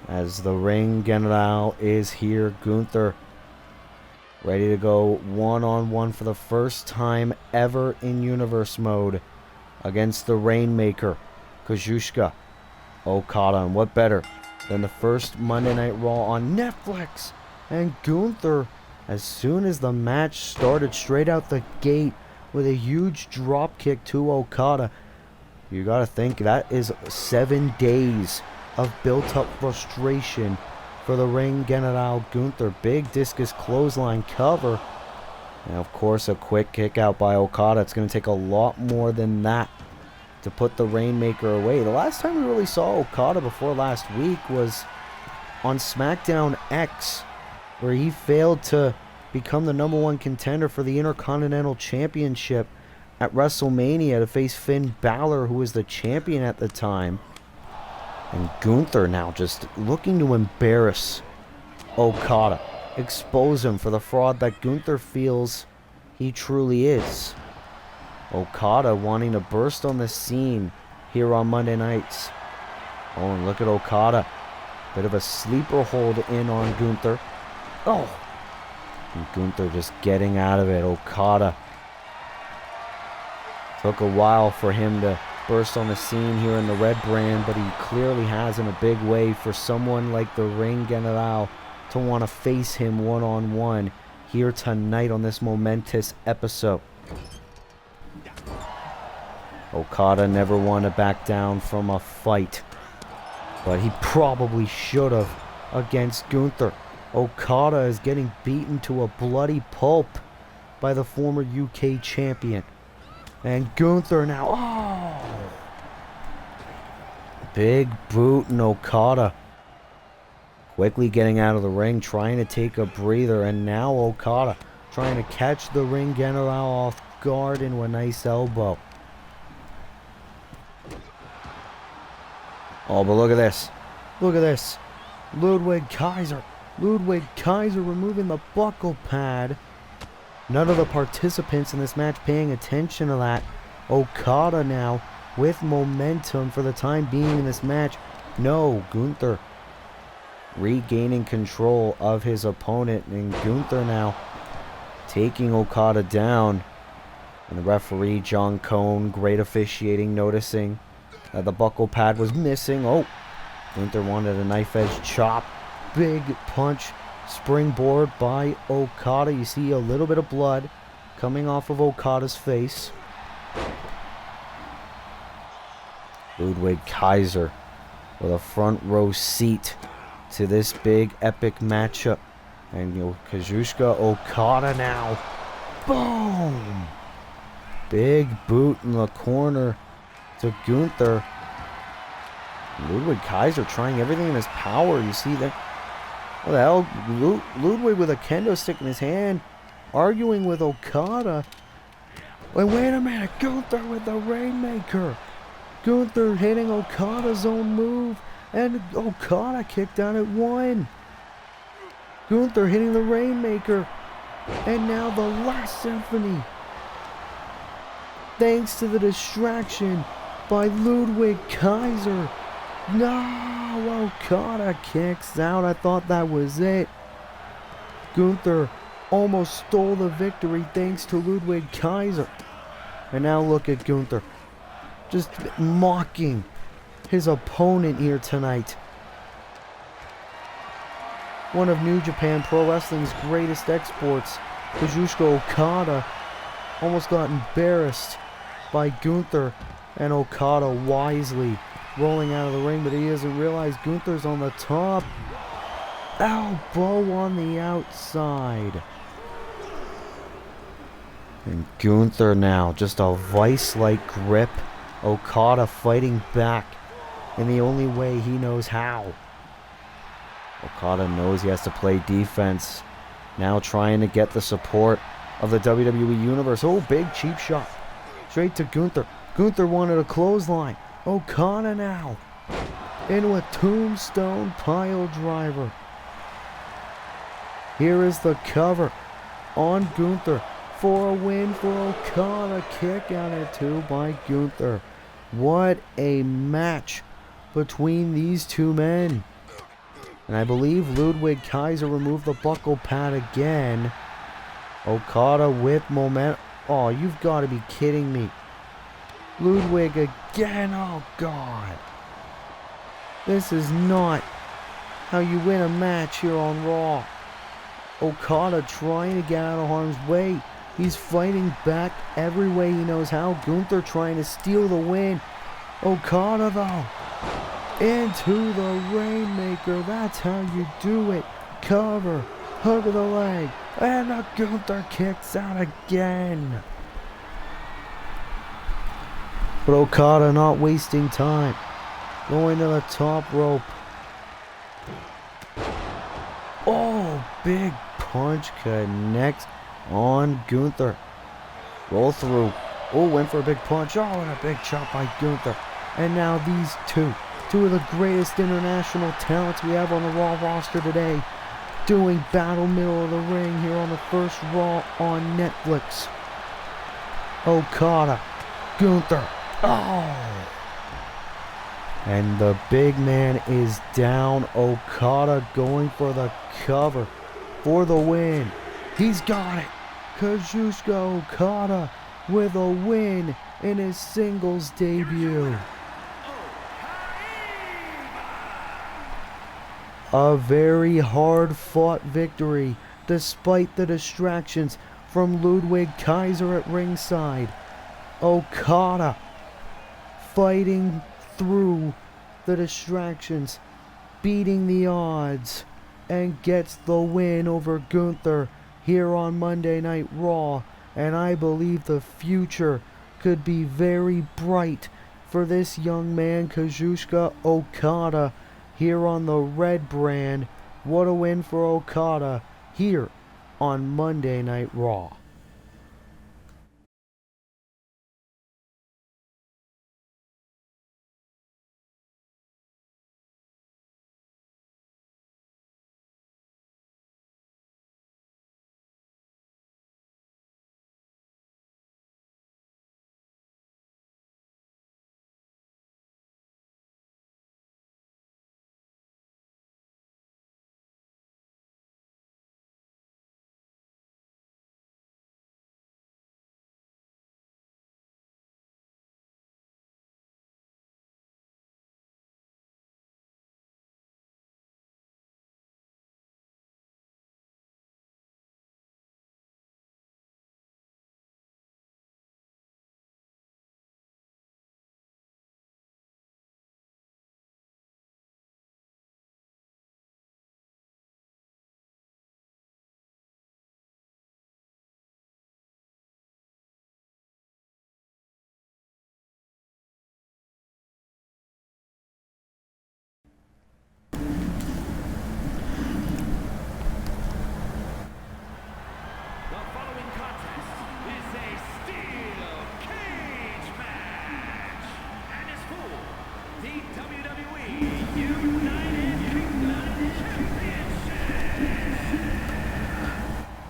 As the Ring General is here, Gunther ready to go one-on-one for the first time ever in Universe Mode against the Rainmaker, Kazuchika Okada. And what better than the first Monday Night Raw on Netflix? And Gunther, as soon as the match started, straight out the gate with a huge drop kick to Okada. You gotta think that is 7 days of built-up frustration for the Ring General Gunther. Big discus clothesline cover. And of course a quick kick out by Okada. It's going to take a lot more than that to put the Rainmaker away. The last time we really saw Okada before last week was on SmackDown X, where he failed to become the #1 contender for the Intercontinental Championship at WrestleMania to face Finn Balor, who was the champion at the time. And Gunther now just looking to embarrass Okada, expose him for the fraud that Gunther feels he truly is. Okada wanting to burst on the scene here on Monday nights. Oh, and look at Okada. Bit of a sleeper hold in on Gunther. Oh! And Gunther just getting out of it. Okada. Took a while for him to burst on the scene here in the red brand, but he clearly has in a big way for someone like the Ring General to want to face him one-on-one here tonight on this momentous episode. Okada never wanted to back down from a fight, but he probably should have against Gunther. Okada is getting beaten to a bloody pulp by the former UK champion. And Gunther now, oh! Big boot and Okada quickly getting out of the ring, trying to take a breather. And now Okada trying to catch the Ring General off guard into a nice elbow. Oh, but look at this. Look at this. Ludwig Kaiser. Ludwig Kaiser removing the buckle pad. None of the participants in this match paying attention to that. Okada now with momentum for the time being in this match. No, Gunther regaining control of his opponent. And Gunther now taking Okada down. And the referee, John Cone, great officiating, noticing that the buckle pad was missing. Oh, Gunther wanted a knife edge chop. Big punch. Springboard by Okada. You see a little bit of blood coming off of Okada's face. Ludwig Kaiser with a front row seat to this big epic matchup. And Kazuchika Okada now. Boom! Big boot in the corner to Gunther. Ludwig Kaiser trying everything in his power. You see that. What the hell? Ludwig with a kendo stick in his hand, arguing with Okada. Wait a minute. Gunther with the Rainmaker. Gunther hitting Okada's own move. And Okada kicked out at 1. Gunther hitting the Rainmaker. And now the last symphony. Thanks to the distraction by Ludwig Kaiser. No, Okada kicks out. I thought that was it. Gunther almost stole the victory thanks to Ludwig Kaiser. And now look at Gunther. Just mocking his opponent here tonight. One of New Japan Pro Wrestling's greatest exports Kazuchika Okada almost got embarrassed by Gunther, and Okada wisely rolling out of the ring, but he doesn't realize Gunther's on the top. Elbow on the outside. And Gunther now, just a vice-like grip. Okada fighting back in the only way he knows how. Okada knows he has to play defense. Now trying to get the support of the WWE Universe. Oh, big cheap shot. Straight to Gunther. Gunther wanted a clothesline. Okada now into a tombstone pile driver. Here is the cover on Gunther for a win for Okada. Kick out at 2 by Gunther. What a match between these two men. And I believe Ludwig Kaiser removed the buckle pad again. Okada with momentum. Oh, you've got to be kidding me. Ludwig again. Oh, God. This is not how you win a match here on Raw. Okada trying to get out of harm's way. He's fighting back every way he knows how. Gunther trying to steal the win. Okada, though, into the Rainmaker. That's how you do it. Cover. Hook of the leg. And the Gunther kicks out again. But Okada not wasting time. Going to the top rope. Oh, big punch connects on Gunther. Roll through. Oh, went for a big punch. Oh, and a big chop by Gunther. And now these two of the greatest international talents we have on the Raw roster today, doing battle middle of the ring here on the first Raw on Netflix. Okada, Gunther. Oh! And the big man is down. Okada going for the cover for the win. He's got it. Kazuchika Okada with a win in his singles debut. A very hard-fought victory despite the distractions from Ludwig Kaiser at ringside. Okada fighting through the distractions, beating the odds, and gets the win over Gunther here on Monday Night Raw. And I believe the future could be very bright for this young man, Kazuchika Okada, here on the Red brand. What a win for Okada here on Monday Night Raw.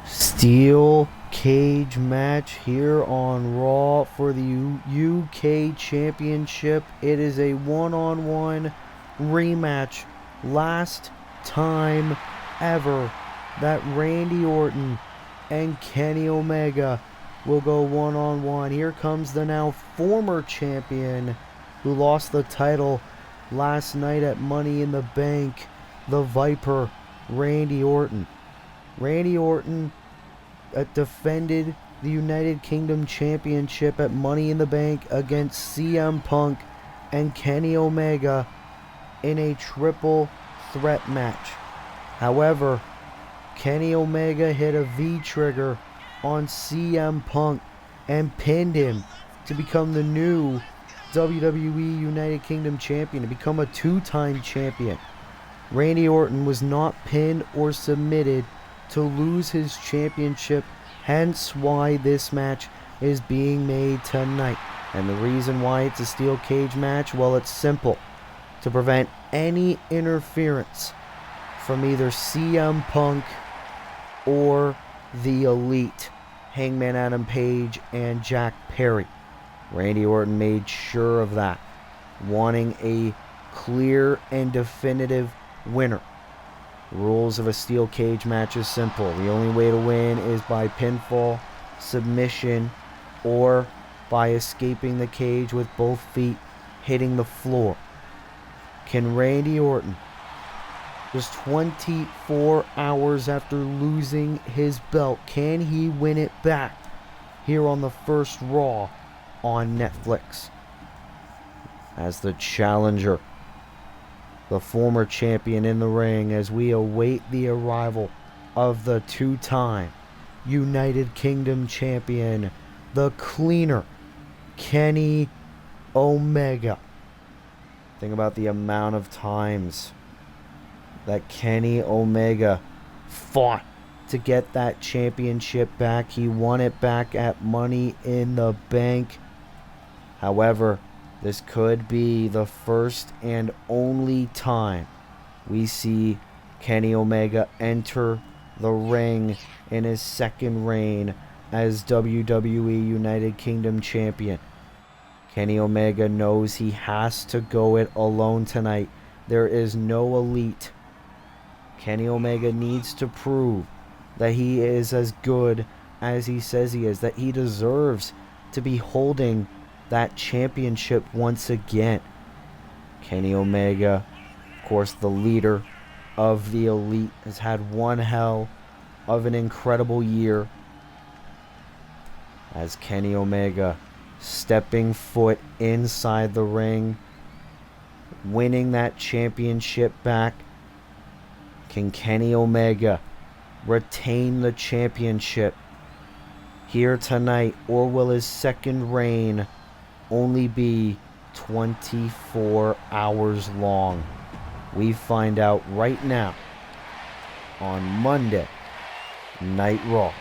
Steel cage match here on Raw for the UK Championship. It is a one-on-one rematch. Last time ever that Randy Orton and Kenny Omega will go one-on-one. Here comes the now former champion who lost the title last night at Money in the Bank, the Viper, Randy Orton. Randy Orton defended the United Kingdom Championship at Money in the Bank against CM Punk and Kenny Omega in a triple threat match. However, Kenny Omega hit a V-trigger on CM Punk and pinned him to become the new WWE United Kingdom Champion, to become a two-time champion. Randy Orton was not pinned or submitted to lose his championship, hence why this match is being made tonight. And the reason why it's a steel cage match, well, it's simple. To prevent any interference from either CM Punk or the Elite, Hangman Adam Page and Jack Perry. Randy Orton made sure of that, wanting a clear and definitive winner. The rules of a steel cage match is simple. The only way to win is by pinfall, submission, or by escaping the cage with both feet hitting the floor. Can Randy Orton, just 24 hours after losing his belt, can he win it back here on the first Raw on Netflix? As the challenger, the former champion in the ring, as we await the arrival of the two-time United Kingdom champion, the cleaner, Kenny Omega. Think about the amount of times that Kenny Omega fought to get that championship back. He won it back at Money in the Bank. However, this could be the first and only time we see Kenny Omega enter the ring in his second reign as WWE United Kingdom Champion. Kenny Omega knows he has to go it alone tonight. There is no Elite. Kenny Omega needs to prove that he is as good as he says he is, that he deserves to be holding that championship once again. Kenny Omega, of course the leader of the Elite, has had one hell of an incredible year, as Kenny Omega stepping foot inside the ring, winning that championship back. Can Kenny Omega retain the championship here tonight, or will his second reign only be 24 hours long? We find out right now on Monday Night Raw.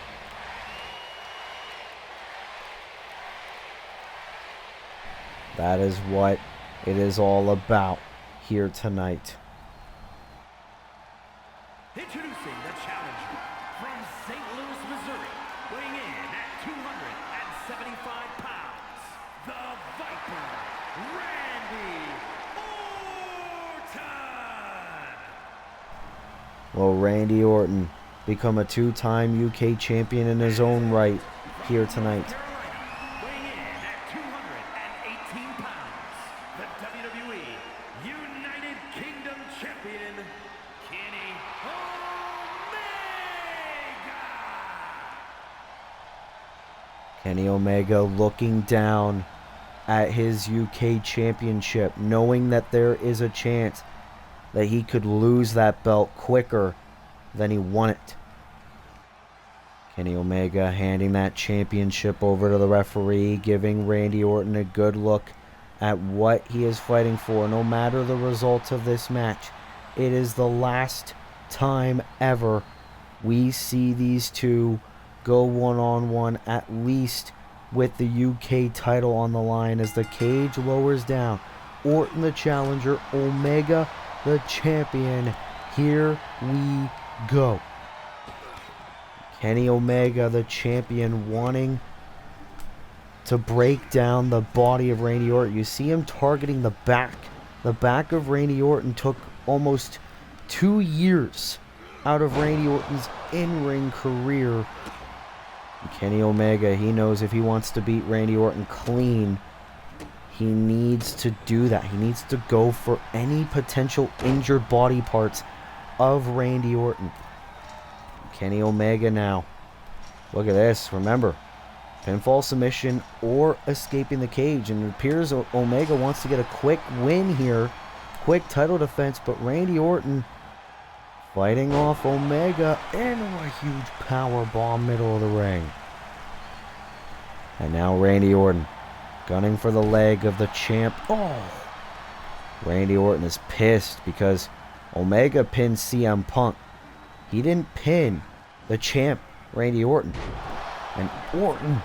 That is what it is all about here tonight. Introducing the challenger from St. Louis, Missouri, weighing in at 275 pounds, the Viper, Randy Orton! Will Randy Orton become a two-time UK champion in his own right here tonight? Weighing in at 218 pounds, the WWE United Kingdom Champion, Kenny Omega! Kenny Omega looking down at his UK championship, knowing that there is a chance that he could lose that belt quicker than he won it. Kenny Omega handing that championship over to the referee, giving Randy Orton a good look at what he is fighting for. No matter the result of this match, it is the last time ever we see these two go one-on-one, at least with the UK title on the line, as the cage lowers down. Orton the challenger, Omega the champion. Here we go. Kenny Omega, the champion, wanting to break down the body of Randy Orton. You see him targeting the back. The back of Randy Orton took almost 2 years out of Randy Orton's in-ring career. Kenny Omega, he knows if he wants to beat Randy Orton clean, he needs to do that. He needs to go for any potential injured body parts of Randy Orton. Kenny Omega now Look at this. Remember, pinfall submission or escaping the cage. And it appears Omega wants to get a quick win here. Quick title defense, but Randy Orton fighting off Omega into a huge power bomb middle of the ring. And now Randy Orton gunning for the leg of the champ. Oh! Randy Orton is pissed because Omega pinned CM Punk. He didn't pin the champ, Randy Orton. And Orton,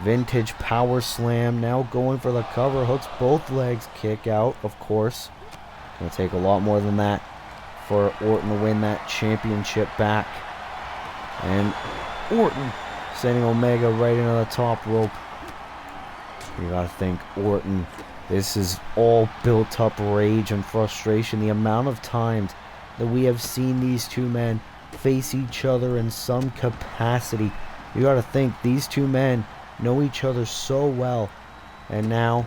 vintage power slam, now going for the cover, hooks both legs, kick out, of course. Gonna take a lot more than that for Orton to win that championship back. And Orton sending Omega right into the top rope. You gotta think Orton, this is all built up rage and frustration. The amount of times that we have seen these two men face each other in some capacity. You gotta think these two men know each other so well. And now,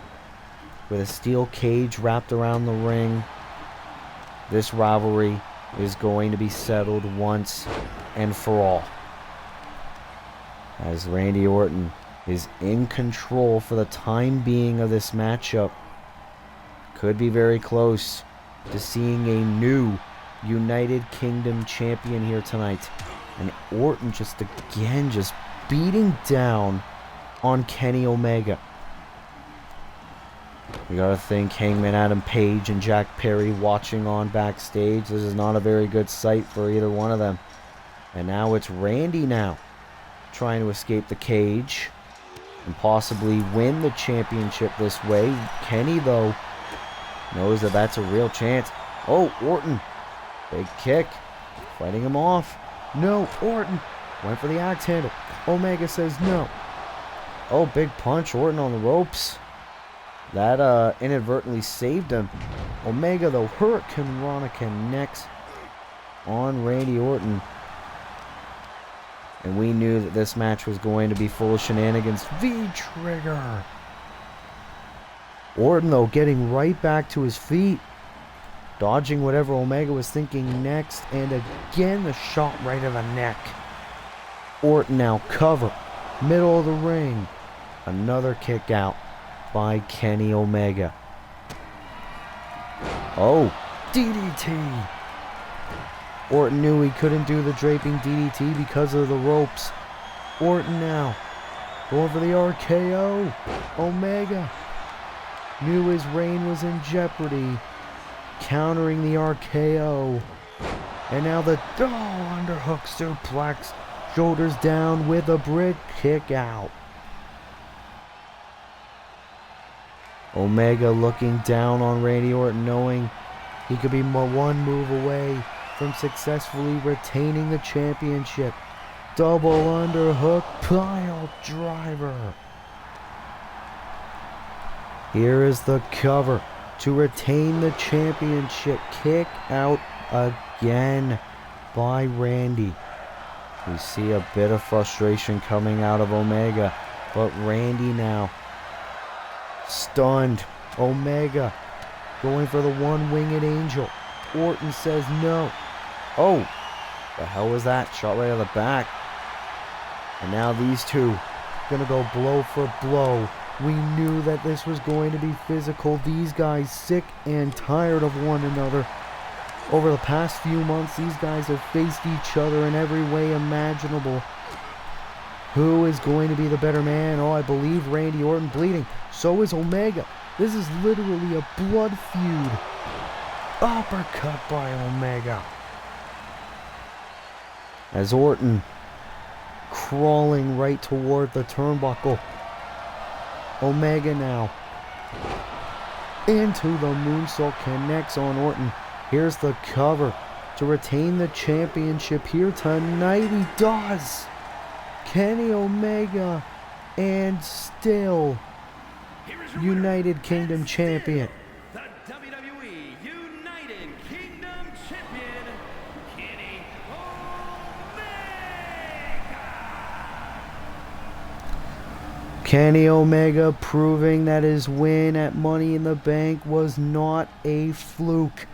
with a steel cage wrapped around the ring, this rivalry is going to be settled once and for all. As Randy Orton is in control for the time being of this matchup. Could be very close to seeing a new United Kingdom champion here tonight. And Orton just beating down on Kenny Omega. We gotta think Hangman Adam Page and Jack Perry watching on backstage. This is not a very good sight for either one of them. And now it's Randy trying to escape the cage and possibly win the championship this way. Kenny, though, knows that that's a real chance. Oh, Orton. Big kick. Fighting him off. No, Orton went for the axe handle. Omega says no. Oh, big punch. Orton on the ropes. That inadvertently saved him. Omega, though, Hurricane Rana connects on Randy Orton. And we knew that this match was going to be full of shenanigans. V-trigger. Orton, though, getting right back to his feet. Dodging whatever Omega was thinking next. And again, the shot right in the neck. Orton now cover. Middle of the ring. Another kick out by Kenny Omega. Oh, DDT. Orton knew he couldn't do the draping DDT because of the ropes. Orton now going for the RKO. Omega knew his reign was in jeopardy. Countering the RKO. And now the underhook suplex. Shoulders down with a brick kick out. Omega looking down on Randy Orton, knowing he could be one move away from successfully retaining the championship. Double underhook pile driver. Here is the cover to retain the championship. Kick out again by Randy. We see a bit of frustration coming out of Omega, but Randy now stunned. Omega going for the one-winged angel. Orton says no. Oh, the hell was that? Shot right out of the back. And now these two gonna go blow for blow. We knew that this was going to be physical. These guys sick and tired of one another. Over the past few months, these guys have faced each other in every way imaginable. Who is going to be the better man? Oh, I believe Randy Orton bleeding. So is Omega. This is literally a blood feud. Uppercut by Omega. As Orton crawling right toward the turnbuckle. Omega now into the moonsault, connects on Orton. Here's the cover to retain the championship here tonight. He does. Kenny Omega, and still United Kingdom champion. The WWE United Kingdom champion, Kenny Omega. Kenny Omega proving that his win at Money in the Bank was not a fluke.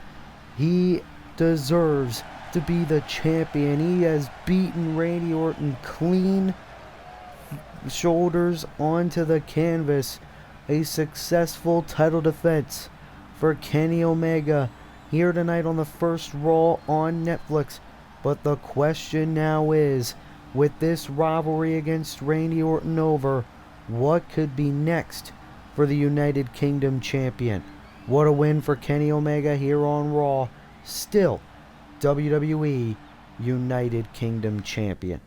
He deserves to be the champion. He has beaten Randy Orton clean, shoulders onto the canvas. A successful title defense for Kenny Omega here tonight on the first Raw on Netflix. But the question now is, with this rivalry against Randy Orton over, what could be next for the United Kingdom champion? What a win for Kenny Omega here on Raw. Still WWE United Kingdom champion.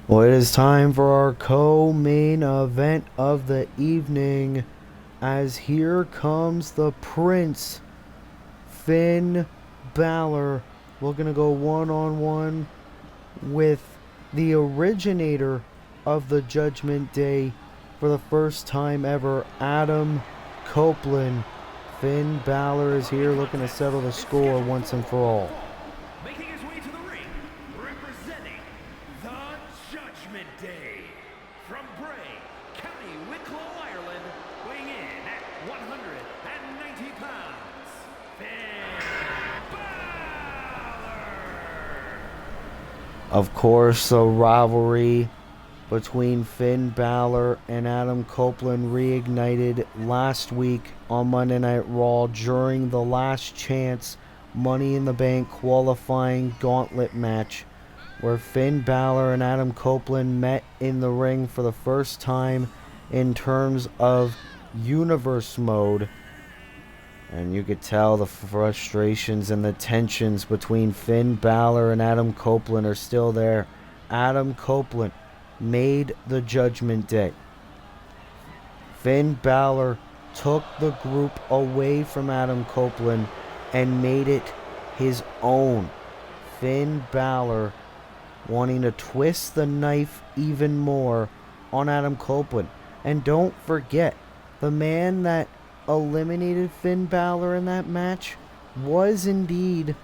Well, it is time for our co-main event of the evening, as here comes the Prince, Finn Balor. We're going to go one-on-one with the originator of the Judgment Day for the first time ever, Adam Copeland. Finn Balor is here looking to settle the score once and for all. Making his way to the ring, representing the Judgment Day, from Bray, County Wicklow, Ireland, weighing in at 190 pounds, Finn Balor. Of course, the rivalry between Finn Balor and Adam Copeland reignited last week on Monday Night Raw during the Last Chance Money in the Bank qualifying gauntlet match, where Finn Balor and Adam Copeland met in the ring for the first time in terms of universe mode. And you could tell the frustrations and the tensions between Finn Balor and Adam Copeland are still there. Adam Copeland made the Judgment Day. Finn Balor took the group away from Adam Copeland and made it his own. Finn Balor wanting to twist the knife even more on Adam Copeland. And don't forget, the man that eliminated Finn Balor in that match was indeed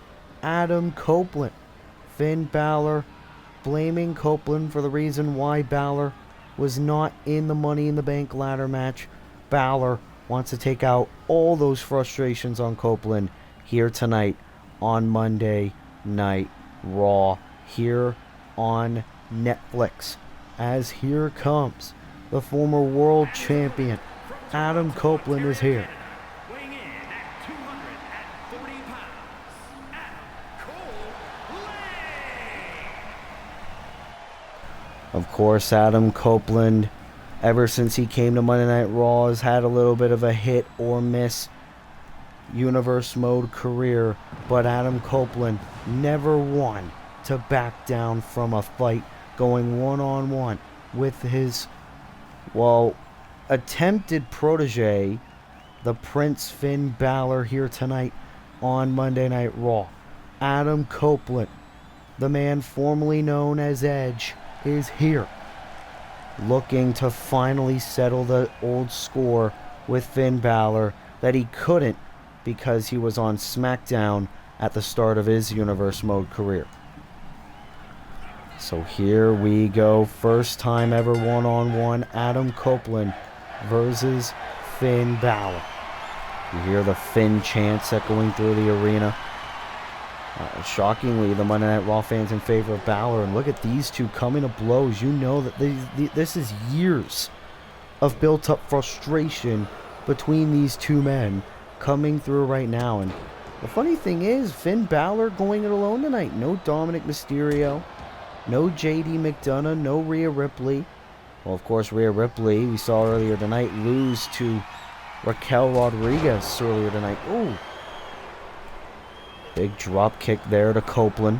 Adam Copeland. Finn Balor blaming Copeland for the reason why Balor was not in the Money in the Bank ladder match. Balor wants to take out all those frustrations on Copeland here tonight on Monday Night Raw here on Netflix. As here comes the former world champion, Adam Copeland is here. Weighing in at 240 pounds, Adam Copeland. Of course, Adam Copeland, ever since he came to Monday Night Raw, has had a little bit of a hit or miss universe mode career, but Adam Copeland never one to back down from a fight, going one-on-one with his, well, attempted protege, the Prince Finn Balor, here tonight on Monday Night Raw. Adam Copeland, the man formerly known as Edge, is here, looking to finally settle the old score with Finn Balor that he couldn't because he was on SmackDown at the start of his Universe Mode career. So here we go. First time ever one-on-one. Adam Copeland versus Finn Balor. You hear the Finn chants echoing through the arena. Shockingly, the Monday Night Raw fans in favor of Balor. And look at these two coming to blows. You know that this is years of built-up frustration between these two men coming through right now. And the funny thing is, Finn Balor going it alone tonight. No Dominic Mysterio. No JD McDonough. No Rhea Ripley. Well, of course, Rhea Ripley, we saw earlier tonight, lose to Raquel Rodriguez earlier tonight. Ooh. Big drop kick there to Copeland.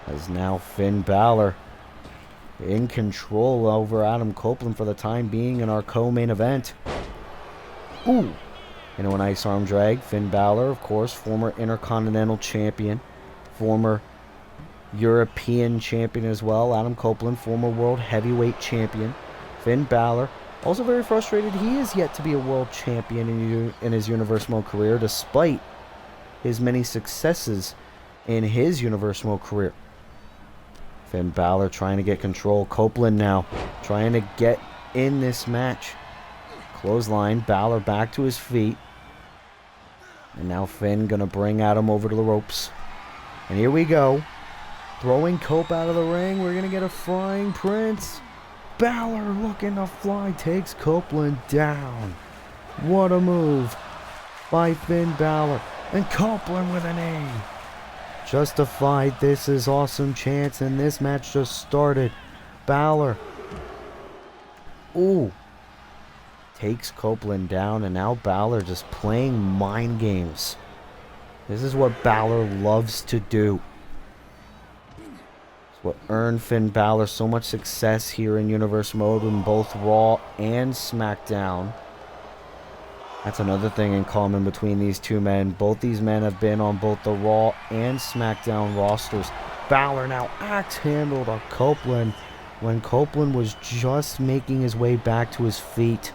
As now Finn Balor in control over Adam Copeland for the time being in our co-main event. Ooh. Into a nice arm drag. Finn Balor, of course, former Intercontinental Champion. Former European Champion as well. Adam Copeland, former World Heavyweight Champion. Finn Balor, also very frustrated. He is yet to be a World Champion in his Universe Mode career, despite his many successes in his Universe Mode career. Finn Balor trying to get control. Copeland now trying to get in this match. Clothesline. Balor back to his feet. And now Finn gonna bring Adam over to the ropes. And here we go. Throwing Cope out of the ring. We're gonna get a flying Prince. Balor looking to fly. Takes Copeland down. What a move by Finn Balor. And Copeland with an knee. Justified. This is awesome chance. And this match just started. Balor. Ooh. Takes Copeland down. And now Balor just playing mind games. This is what Balor loves to do. It's what earned Finn Balor so much success here in Universe Mode in both Raw and SmackDown. That's another thing in common between these two men. Both these men have been on both the Raw and SmackDown rosters. Balor now axe handle to Copeland when Copeland was just making his way back to his feet.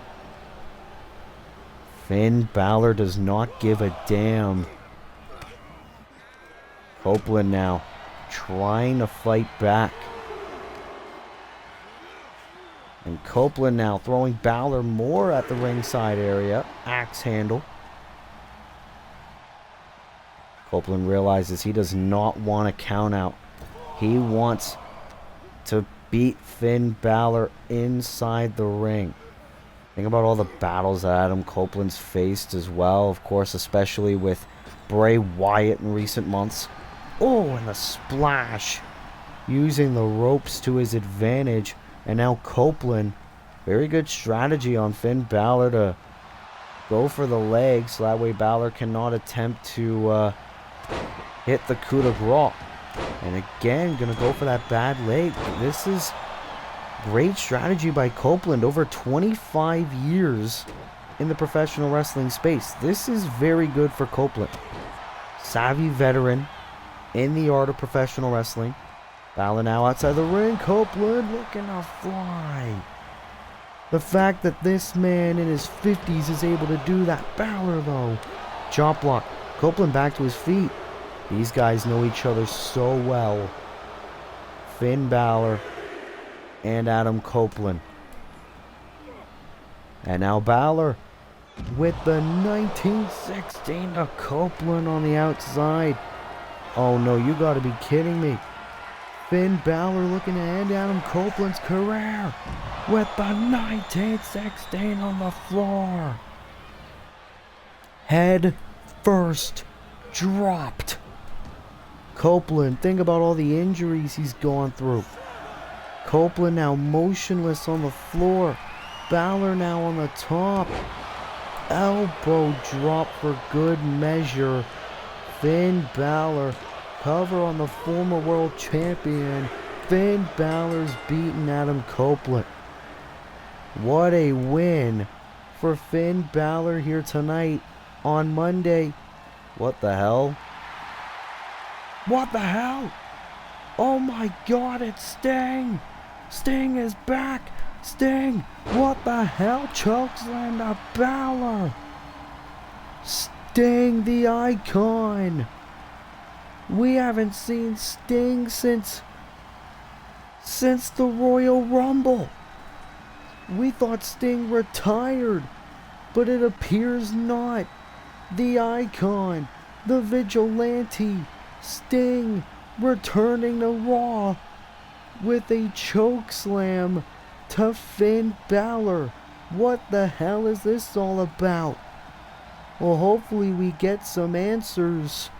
Finn Balor does not give a damn. Copeland now trying to fight back. And Copeland now throwing Balor more at the ringside area. Axe handle. Copeland realizes he does not want a count out. He wants to beat Finn Balor inside the ring. Think about all the battles that Adam Copeland's faced as well. Of course, especially with Bray Wyatt in recent months. Oh, and the splash. Using the ropes to his advantage. And now Copeland, very good strategy on Finn Balor to go for the leg, so that way Balor cannot attempt to hit the coup de grace. And again, going to go for that bad leg. This is great strategy by Copeland. Over 25 years in the professional wrestling space. This is very good for Copeland. Savvy veteran in the art of professional wrestling. Balor now outside the ring. Copeland looking to fly. The fact that this man in his 50s is able to do that. Balor though. Chop block. Copeland back to his feet. These guys know each other so well. Finn Balor and Adam Copeland. And now Balor with the 1916 to Copeland on the outside. Oh no, you gotta be kidding me. Finn Balor looking to end Adam Copeland's career with the 1916 on the floor. Head first dropped. Copeland, think about all the injuries he's gone through. Copeland now motionless on the floor. Balor now on the top. Elbow drop for good measure. Finn Balor. Cover on the former world champion. Finn Balor's beaten Adam Copeland. What a win for Finn Balor here tonight on Monday. What the hell? What the hell? Oh my god, it's Sting! Sting is back! Sting! What the hell? Chokeslam to Balor! Sting the Icon! We haven't seen Sting since the Royal Rumble. We thought Sting retired, but it appears not. The icon, the vigilante, Sting, returning to Raw with a choke slam to Finn Balor. What the hell is this all about? Well, hopefully we get some answers.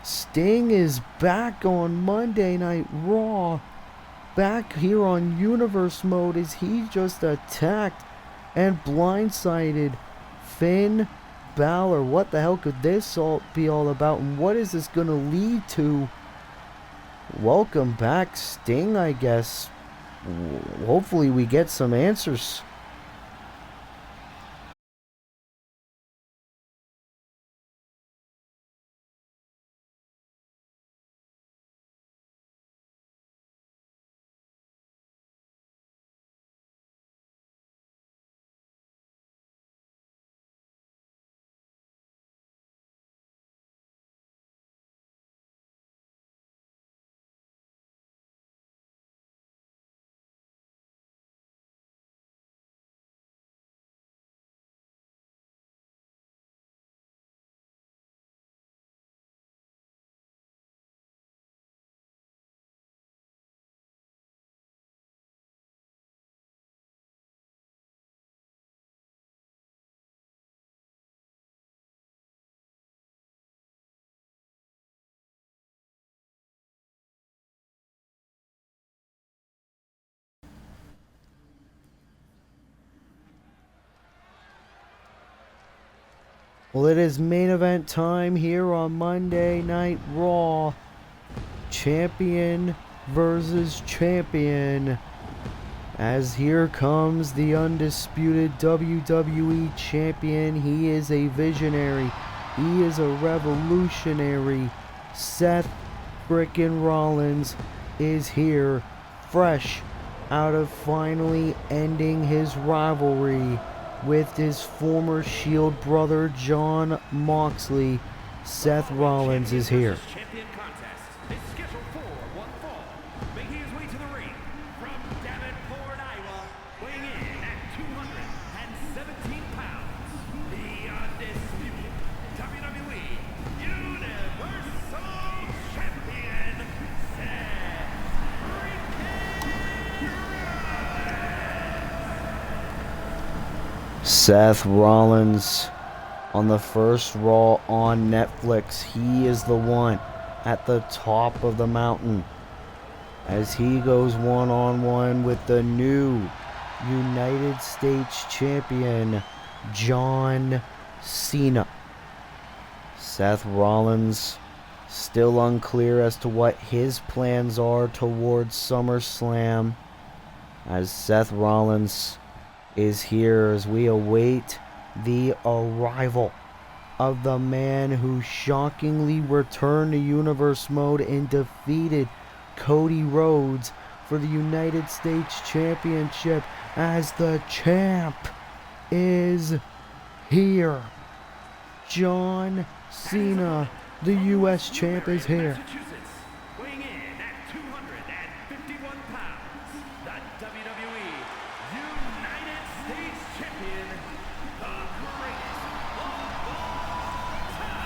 Sting is back on Monday Night Raw, back here on Universe Mode, as he just attacked and blindsided Finn Balor. What the hell could this all be all about, and what is this gonna lead to? Welcome back, Sting, I guess. Hopefully we get some answers. Well, it is main event time here on Monday Night Raw. Champion versus champion. As here comes the undisputed WWE champion. He is a visionary. He is a revolutionary. Seth frickin' Rollins is here, fresh out of finally ending his rivalry with his former Shield brother Jon Moxley. Seth Rollins is here. Champion contest is scheduled for one fall. Making his way to the ring from Davenport, Iowa, weighing in at 217 pounds, the undisputed WWE Universal Champion, Seth freaking Rollins. Seth Rollins on the first Raw on Netflix. He is the one at the top of the mountain as he goes one-on-one with the new United States Champion, John Cena. Seth Rollins still unclear as to what his plans are towards SummerSlam, as Seth Rollins is here as we await the arrival of the man who shockingly returned to Universe Mode and defeated Cody Rhodes for the United States Championship, as the champ is here. John Cena, the U.S. champ, is here. Massachusetts, weighing in at 251 pounds, the WWE United States Champion, the greatest of all time,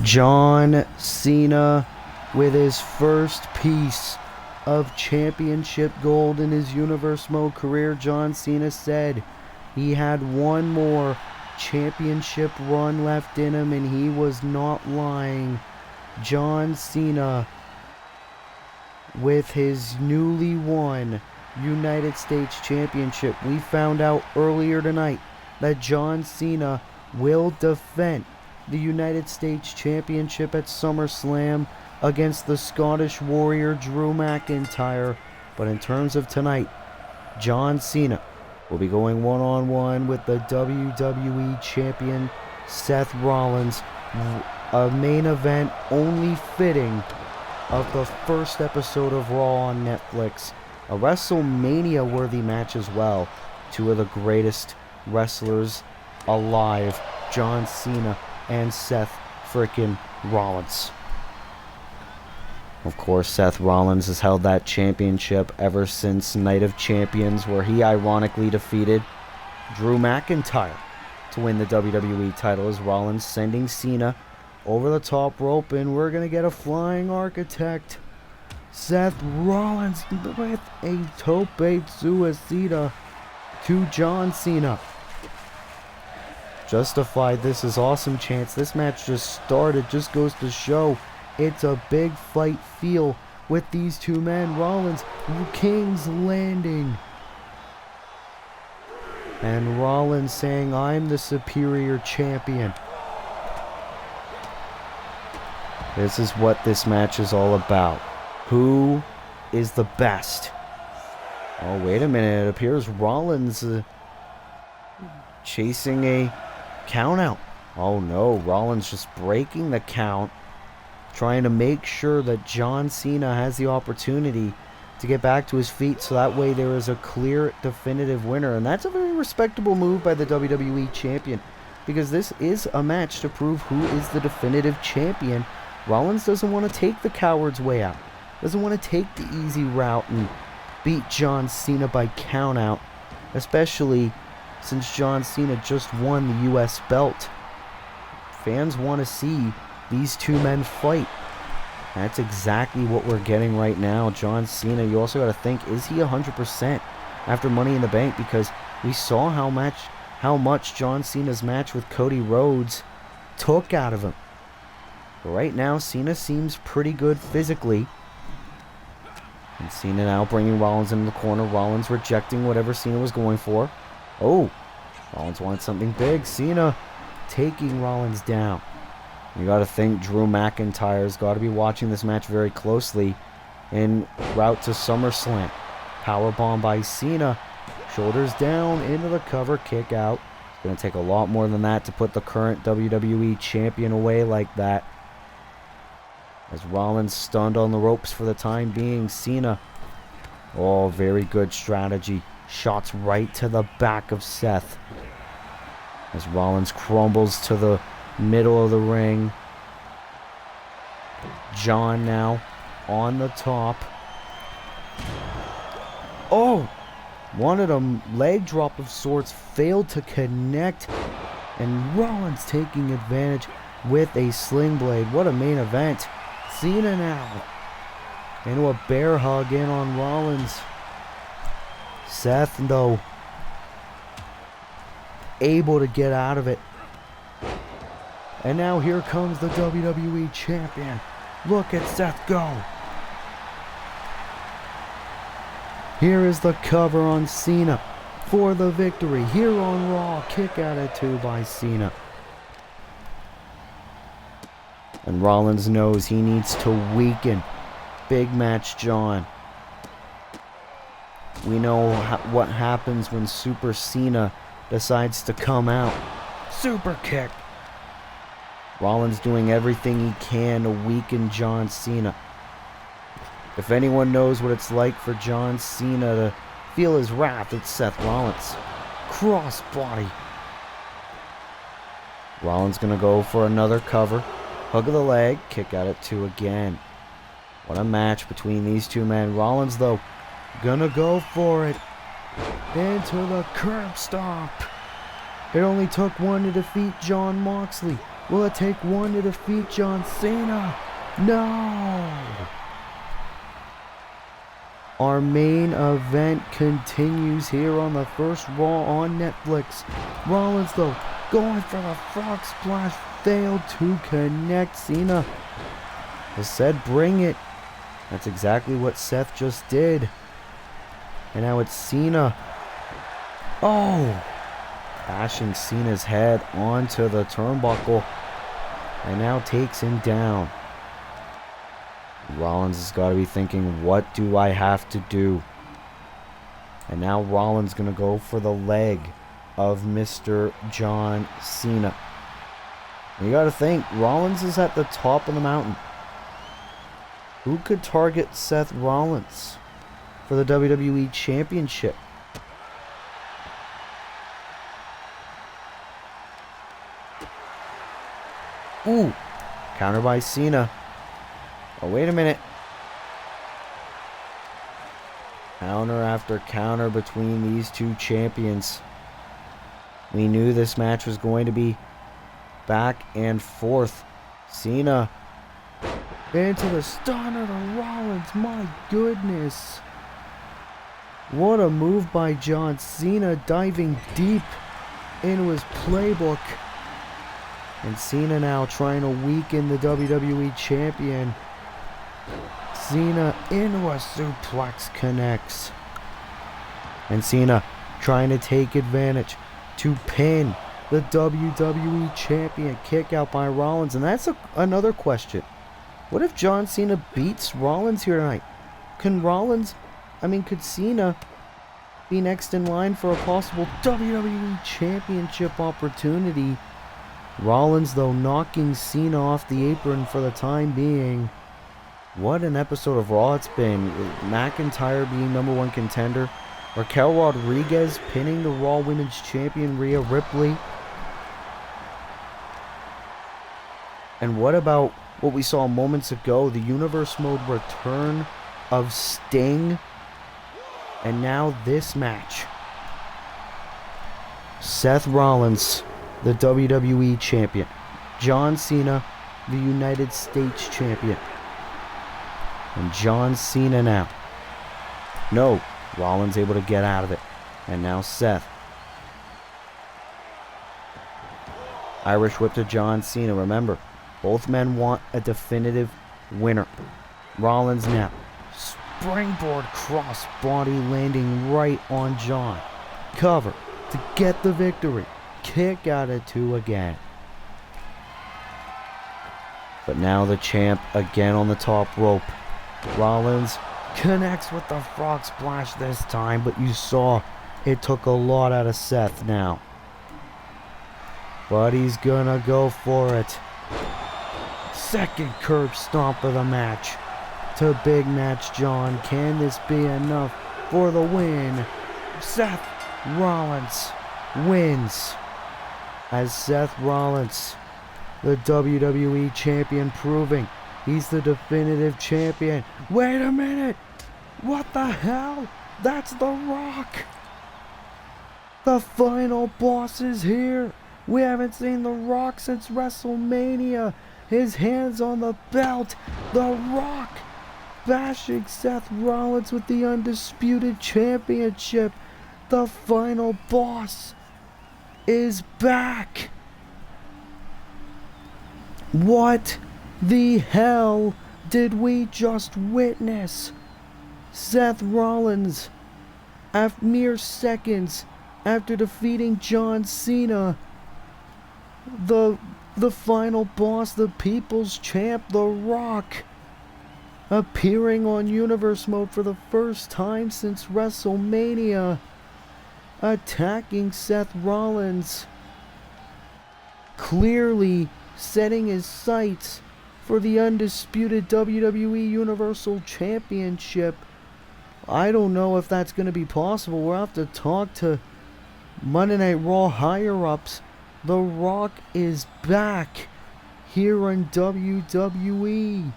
John Cena with his first piece of championship gold in his Universe Mode career. John Cena said he had one more championship run left in him, and he was not lying. John Cena with his newly won United States Championship. We found out earlier tonight that John Cena will defend the United States Championship at SummerSlam against the Scottish Warrior Drew McIntyre. But in terms of tonight, John Cena will be going one-on-one with the WWE Champion Seth Rollins, a main event only fitting of the first episode of Raw on Netflix. A WrestleMania-worthy match as well. Two of the greatest wrestlers alive. John Cena and Seth frickin' Rollins. Of course, Seth Rollins has held that championship ever since Night of Champions, where he ironically defeated Drew McIntyre to win the WWE title, as Rollins sending Cena over the top rope, and we're going to get a flying architect. Seth Rollins with a tope suicida to John Cena. Justified. This is awesome chance. This match just started. Just goes to show it's a big fight feel with these two men. Rollins, King's Landing. And Rollins saying, I'm the superior champion. This is what this match is all about. Who is the best? Oh, wait a minute. It appears Rollins chasing a count out. Oh no, Rollins just breaking the count, trying to make sure that John Cena has the opportunity to get back to his feet, so that way there is a clear, definitive winner. And that's a very respectable move by the WWE Champion, because this is a match to prove who is the definitive champion. Rollins doesn't want to take the coward's way out, doesn't want to take the easy route and beat John Cena by count out, especially since John Cena just won the US belt. Fans want to see these two men fight. That's exactly what we're getting right now. John Cena, you also got to think, is he 100% after Money in the Bank? Because we saw how much John Cena's match with Cody Rhodes took out of him. But right now, Cena seems pretty good physically. And Cena now bringing Rollins into the corner. Rollins rejecting whatever Cena was going for. Oh, Rollins wanted something big. Cena taking Rollins down. You got to think Drew McIntyre's got to be watching this match very closely en route to SummerSlam. Powerbomb by Cena. Shoulders down into the cover, kick out. It's going to take a lot more than that to put the current WWE champion away like that. As Rollins stunned on the ropes for the time being. Cena. Oh, very good strategy. Shots right to the back of Seth. As Rollins crumbles to the middle of the ring. John now on the top. Oh! Wanted a leg drop of sorts. Failed to connect. And Rollins taking advantage with a sling blade. What a main event. Cena now into a bear hug in on Rollins. Seth, though, able to get out of it. And now here comes the WWE Champion. Look at Seth go. Here is the cover on Cena for the victory. Here on Raw, kick out at 2 by Cena. And Rollins knows he needs to weaken Big Match John. We know what happens when Super Cena decides to come out. Super kick. Rollins doing everything he can to weaken John Cena. If anyone knows what it's like for John Cena to feel his wrath, it's Seth Rollins. Crossbody. Rollins gonna go for another cover. Hug of the leg. Kick out at 2 again. What a match between these two men. Rollins, though, gonna go for it. Into the curb stomp. It only took one to defeat Jon Moxley. Will it take one to defeat John Cena? No! Our main event continues here on the first Raw on Netflix. Rollins, though, going for the frog splash. Failed to connect. Cena has said, bring it. That's exactly what Seth just did. And now it's Cena. Oh! Bashing Cena's head onto the turnbuckle. And now takes him down. Rollins has got to be thinking, what do I have to do? And now Rollins going to go for the leg of Mr. John Cena. You got to think, Rollins is at the top of the mountain. Who could target Seth Rollins for the WWE Championship? Ooh. Counter by Cena. Oh, wait a minute. Counter after counter between these two champions. We knew this match was going to be back and forth. Cena into the stunner to Rollins. My goodness. What a move by John Cena, diving deep into his playbook. And Cena now trying to weaken the WWE Champion. Cena into a suplex connects. And Cena trying to take advantage to pin the WWE Champion. Kick out by Rollins. And that's another question. What if John Cena beats Rollins here tonight? Could Cena be next in line for a possible WWE Championship opportunity? Rollins, though, knocking Cena off the apron for the time being. What an episode of Raw it's been. McIntyre being #1 contender. Raquel Rodriguez pinning the Raw Women's Champion Rhea Ripley. And what about what we saw moments ago? The Universe Mode return of Sting. And now this match. Seth Rollins, the WWE Champion. John Cena, the United States Champion. And John Cena now. No, Rollins able to get out of it. And now Seth. Irish whip to John Cena. Remember, both men want a definitive winner. Rollins now. Springboard crossbody landing right on John. Cover to get the victory. Kick out at 2 again. But now the champ again on the top rope. Rollins connects with the frog splash this time, but you saw it took a lot out of Seth now. But he's gonna go for it. Second curb stomp of the match to Big Match John. Can this be enough for the win? Seth Rollins wins. As Seth Rollins, the WWE Champion, proving he's the definitive champion. Wait a minute! What the hell? That's The Rock! The final boss is here! We haven't seen The Rock since WrestleMania! His hands on the belt! The Rock! Bashing Seth Rollins with the Undisputed Championship! The final boss is back! What the hell did we just witness? Seth Rollins, after mere seconds after defeating John Cena, the final boss, the People's Champ, The Rock, appearing on Universe Mode for the first time since WrestleMania, attacking Seth Rollins, clearly setting his sights for the undisputed WWE Universal Championship. I don't know if that's going to be possible. We'll have to talk to Monday Night Raw higher-ups. The Rock is back here in WWE.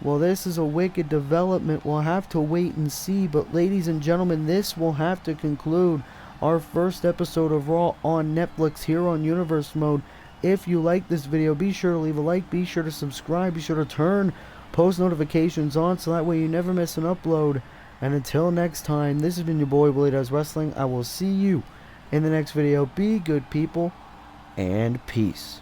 Well, this is a wicked development. We'll have to wait and see. But ladies and gentlemen, this will have to conclude our first episode of Raw on Netflix here on Universe Mode. If you like this video, be sure to leave a like, be sure to subscribe, be sure to turn post notifications on so that way you never miss an upload. And until next time, this has been your boy Willie Does Wrestling. I will see you in the next video. Be good people, and peace.